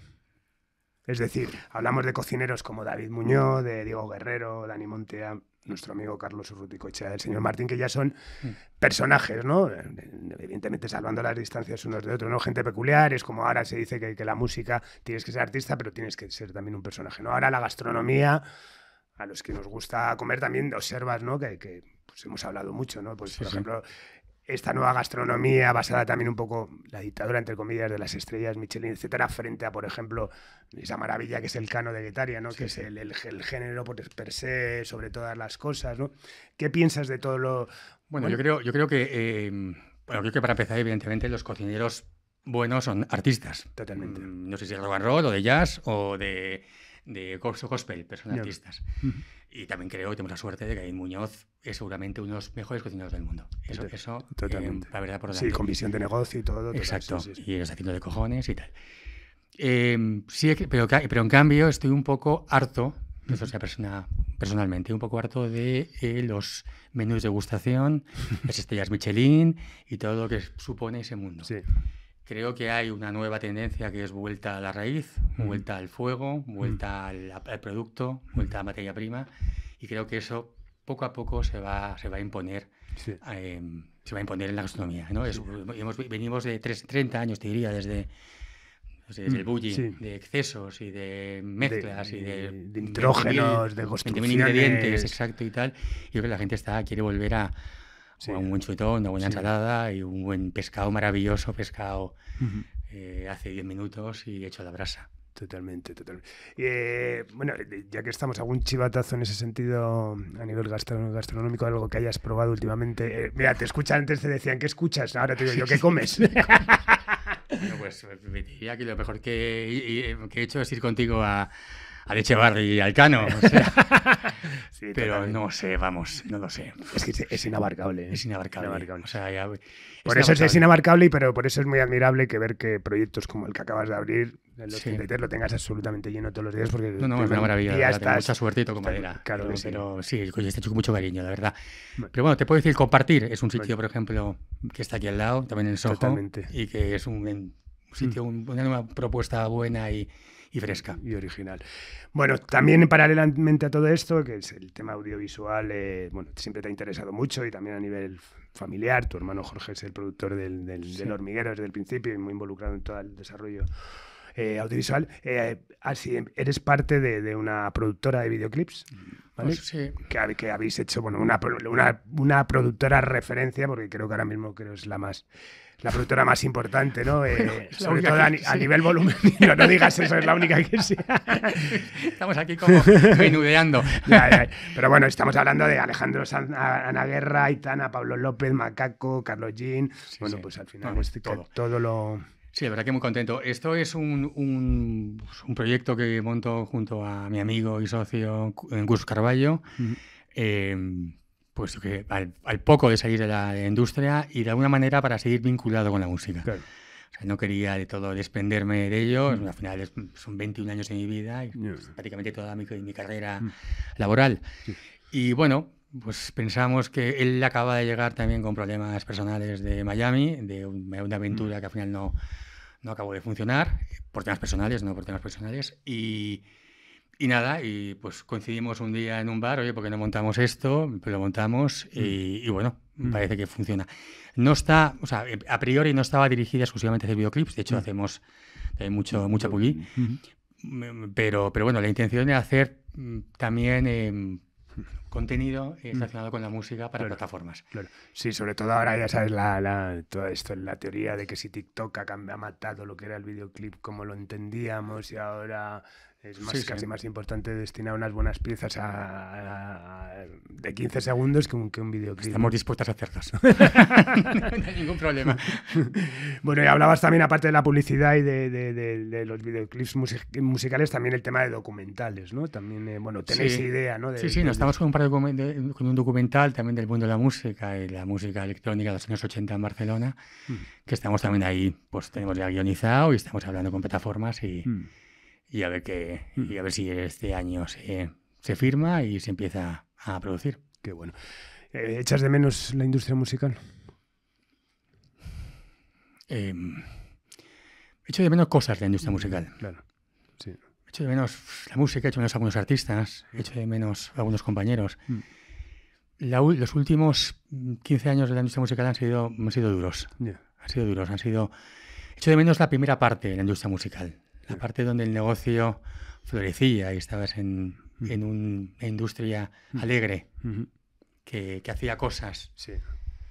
Es decir, hablamos de cocineros como David Muñoz, de Diego Guerrero, Dani Montea, nuestro amigo Carlos Urruticoechea, del señor Martín, que ya son personajes, ¿no? Evidentemente salvando las distancias unos de otros, ¿no? Gente peculiar, es como ahora se dice que la música tienes que ser artista, pero tienes que ser también un personaje, ¿no? Ahora la gastronomía, a los que nos gusta comer también observas, ¿no? Que pues hemos hablado mucho, ¿no? Pues, por ejemplo, esta nueva gastronomía basada también un poco, la dictadura, entre comillas, de las estrellas Michelin, etcétera, frente a, por ejemplo, esa maravilla que es el Cano de Guetaria, ¿no? Que es el género per se, sobre todas las cosas, ¿no? ¿Qué piensas de todo lo...? Bueno, yo creo que para empezar, evidentemente, los cocineros buenos son artistas. Totalmente. No sé si es rock and roll o de jazz o de gospel, pero son artistas. Y también creo que tenemos la suerte de que David Muñoz es seguramente uno de los mejores cocineros del mundo. Eso totalmente. La verdad, por delante. Sí, con visión de negocio y todo. Exacto, sí. Y está haciendo de cojones y tal. Sí, pero en cambio estoy un poco harto, eso sea personalmente, un poco harto de los menús de degustación, las estrellas Michelin y todo lo que supone ese mundo. Sí. Creo que hay una nueva tendencia que es vuelta a la raíz, vuelta al fuego, vuelta al producto, vuelta a la materia prima, y creo que eso poco a poco se va a imponer. Se va a imponer en la gastronomía, ¿no? Venimos de 30 años, te diría, desde el bullying, de excesos y de mezclas y de nitrógenos, de construcciones, ingredientes, exacto, y tal. Y creo que la gente quiere volver a un buen chuletón, una buena ensalada y un buen pescado maravilloso, hace 10 minutos y hecho a la brasa. Totalmente. Bueno, ya que estamos, algún chivatazo en ese sentido a nivel gastronómico, algo que hayas probado últimamente. Mira, te escuchan antes, te decían, ¿qué escuchas? Ahora te digo yo, ¿qué comes? Bueno, pues me diría que lo mejor que he hecho es ir contigo a Echevarri y al Cano, o sea, pero totalmente. No sé, vamos, no lo sé. Es que es inabarcable. Es inabarcable. O sea, por eso es inabarcable, pero por eso es muy admirable que ver que proyectos como el que acabas de abrir los Sí. 33 lo tengas absolutamente lleno todos los días porque No, es una maravilla, la ya verdad, tengo estás... mucha suerte y toco madera. Claro pero, que sí. pero sí, el coche está hecho con mucho cariño, la verdad. Bueno. Pero bueno, te puedo decir, compartir es un sitio, Bueno. por ejemplo, que está aquí al lado, también en Soho, Totalmente. y que es un sitio, una nueva propuesta buena y fresca. Y original. Bueno, también paralelamente a todo esto, que es el tema audiovisual, bueno, siempre te ha interesado mucho y también a nivel familiar. Tu hermano Jorge es el productor del Hormiguero desde el principio y muy involucrado en todo el desarrollo audiovisual. Así, eres parte de una productora de videoclips, ¿vale? Pues sí. Que habéis hecho, bueno, una productora referencia, porque creo que ahora mismo es la productora más importante, ¿no? Sobre todo a nivel volumen. No digas eso, es la única que sí. Estamos aquí como menudeando. Ya. Pero bueno, estamos hablando de Alejandro Sanz, Ana Guerra, Aitana, Pablo López, Macaco, Carlos Jean. Sí, bueno, sí. pues al final Todo. todo lo... Sí, la verdad que muy contento. Esto es un proyecto que monto junto a mi amigo y socio Gus Carballo. Pues que al poco de salir de la industria y de alguna manera para seguir vinculado con la música. Claro. O sea, no quería de todo desprenderme de ello. Al final son 21 años de mi vida y prácticamente toda mi carrera laboral. Sí. Y bueno, pues pensamos que él acaba de llegar también con problemas personales de Miami, de una aventura que al final no acabó de funcionar, por temas personales, no por temas personales. Y nada, y pues coincidimos un día en un bar, oye, ¿por qué no montamos esto? Pues lo montamos y bueno, parece que funciona. No está, o sea, a priori no estaba dirigida exclusivamente a hacer videoclips, de hecho hacemos mucha publi, pero bueno, la intención era hacer también contenido relacionado con la música para plataformas. Claro. Sí, sobre todo ahora ya sabes todo esto, la teoría de que si TikTok ha matado lo que era el videoclip como lo entendíamos y ahora es casi más importante destinar unas buenas piezas de 15 segundos que un videoclip. Estamos dispuestos a hacerlas. No hay ningún problema. Bueno, y hablabas también, aparte de la publicidad y de los videoclips musicales, también el tema de documentales, ¿no? También, bueno, tenéis idea, ¿no? Sí, nos estamos con un documental también del mundo de la música y la música electrónica de los años 80 en Barcelona, que estamos también ahí, pues tenemos ya guionizado y estamos hablando con plataformas y a ver si este año se firma y se empieza a producir. Qué bueno. ¿Echas de menos la industria musical? Echo de menos cosas de la industria musical. Claro, sí. Echo de menos la música, echo de menos algunos artistas, echo de menos algunos compañeros. Los últimos 15 años de la industria musical han sido duros. Yeah. Echo de menos la primera parte de la industria musical. La parte donde el negocio florecía y estabas en una industria alegre que hacía cosas.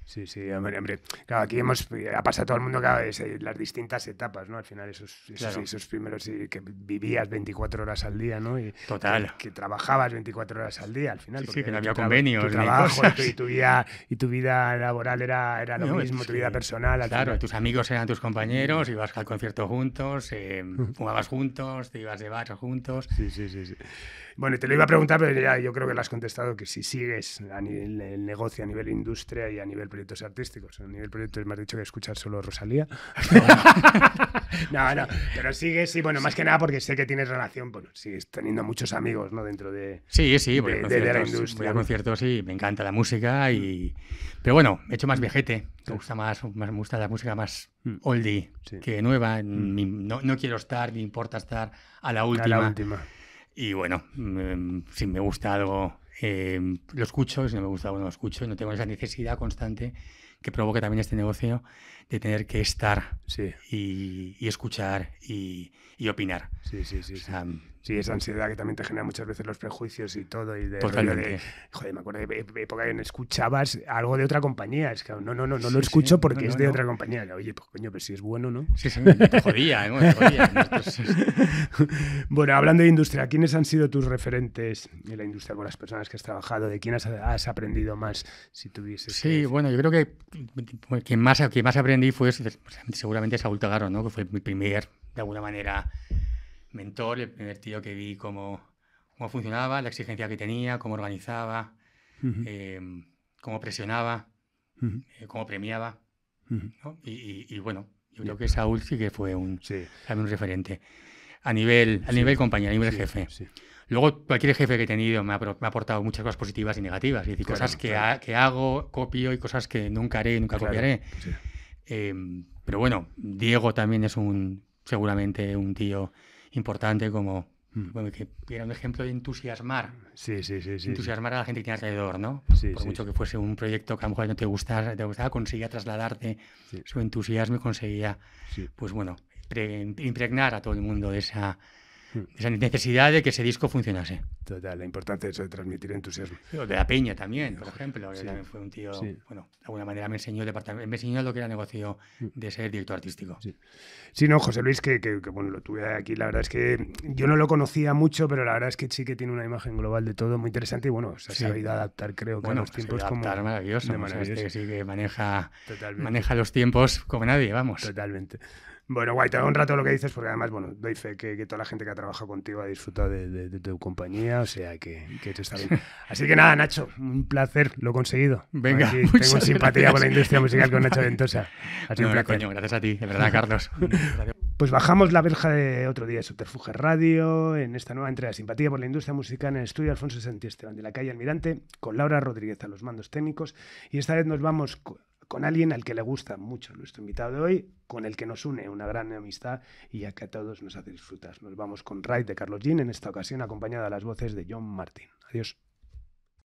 Sí, hombre. Claro, aquí ha pasado todo el mundo, claro, las distintas etapas, ¿no? Al final esos primeros que vivías 24 horas al día, ¿no? Y total. Que trabajabas 24 horas al día, al final. Sí, que no había convenios. Tu trabajo y tu vida laboral era lo mismo, tu vida personal. Claro, tus amigos eran tus compañeros, ibas al concierto juntos, fumabas juntos, te ibas de bar juntos. Sí. Bueno, te lo iba a preguntar, pero ya yo creo que lo has contestado, que si sigues a nivel el negocio, a nivel industria y a nivel proyectos artísticos. A nivel proyectos me has dicho que escuchas solo Rosalía. No, pero sigues, sí, bueno, más que nada porque sé que tienes relación, bueno, sigues teniendo muchos amigos, ¿no? Dentro de la industria. Voy a conciertos, sí, me encanta la música pero bueno, he hecho más viejete, me gusta la música más oldie que nueva, no quiero estar, ni importa estar a la última. Y bueno, si me gusta algo, lo escucho, y si no me gusta algo, no lo escucho, y no tengo esa necesidad constante que provoca también este negocio de tener que estar y escuchar y opinar. Sí. O sea, esa ansiedad que también te genera muchas veces los prejuicios y todo. Totalmente. Joder, me acuerdo de época en escuchabas algo de otra compañía. Es que no lo escucho porque es de otra compañía. Oye, pues coño, pues si es bueno, ¿no? Sí, te jodía, ¿no? Bueno, hablando de industria, ¿quiénes han sido tus referentes en la industria con las personas que has trabajado? ¿De quién has aprendido más? Si tuvieses bueno, yo creo que quien más aprendí fue seguramente Saúl Tagaro, ¿no? Que fue mi primer, de alguna manera, mentor, el primer tío que vi cómo funcionaba, la exigencia que tenía, cómo organizaba, cómo presionaba, cómo premiaba, ¿no? Y bueno, yo creo que Saúl sí que fue también un referente. a nivel compañía, a nivel jefe. Sí. Luego, cualquier jefe que he tenido me ha aportado muchas cosas positivas y negativas. Es decir, Claro, cosas que hago, copio y cosas que nunca haré, nunca copiaré. Sí. Pero bueno, Diego también es seguramente un tío importante bueno, que era un ejemplo de entusiasmar. Sí. Entusiasmar a la gente que tiene alrededor, ¿no? Sí, Por mucho que fuese un proyecto que a lo mejor no te gustaba, conseguía trasladarte su entusiasmo y conseguía, pues bueno, impregnar a todo el mundo de esa necesidad de que ese disco funcionase. Total, la importancia de eso de transmitir entusiasmo. De la Peña también, por ejemplo, que también fue un tío, bueno, de alguna manera me enseñó lo que era negocio de ser director artístico. Sí, no, José Luis, que bueno, lo tuve aquí, la verdad es que yo no lo conocía mucho, pero la verdad es que sí que tiene una imagen global de todo muy interesante y bueno, se ha sabido adaptar, creo que a los tiempos como... maravilloso, maravilloso. Sí que maneja los tiempos como nadie, vamos. Totalmente. Bueno, guay, te hago un rato lo que dices porque además, bueno, doy fe que toda la gente que ha trabajado contigo ha disfrutado de tu compañía, o sea que eso está bien. Así que nada, Nacho, un placer, lo he conseguido. Venga, tengo simpatía por la industria musical con Nacho Ventosa. Ha sido un placer. Coño, gracias a ti, de verdad, Carlos. Pues bajamos la verja de otro día de Subterfuge Radio en esta nueva entrega de Simpatía por la Industria Musical en el estudio Alfonso Santisteban de la calle Almirante, con Laura Rodríguez a los mandos técnicos, y esta vez nos vamos con alguien al que le gusta mucho nuestro invitado de hoy, con el que nos une una gran amistad y ya que a todos nos hace disfrutar. Nos vamos con Ride de Carlos Jean, en esta ocasión acompañada de las voces de John Martin. Adiós.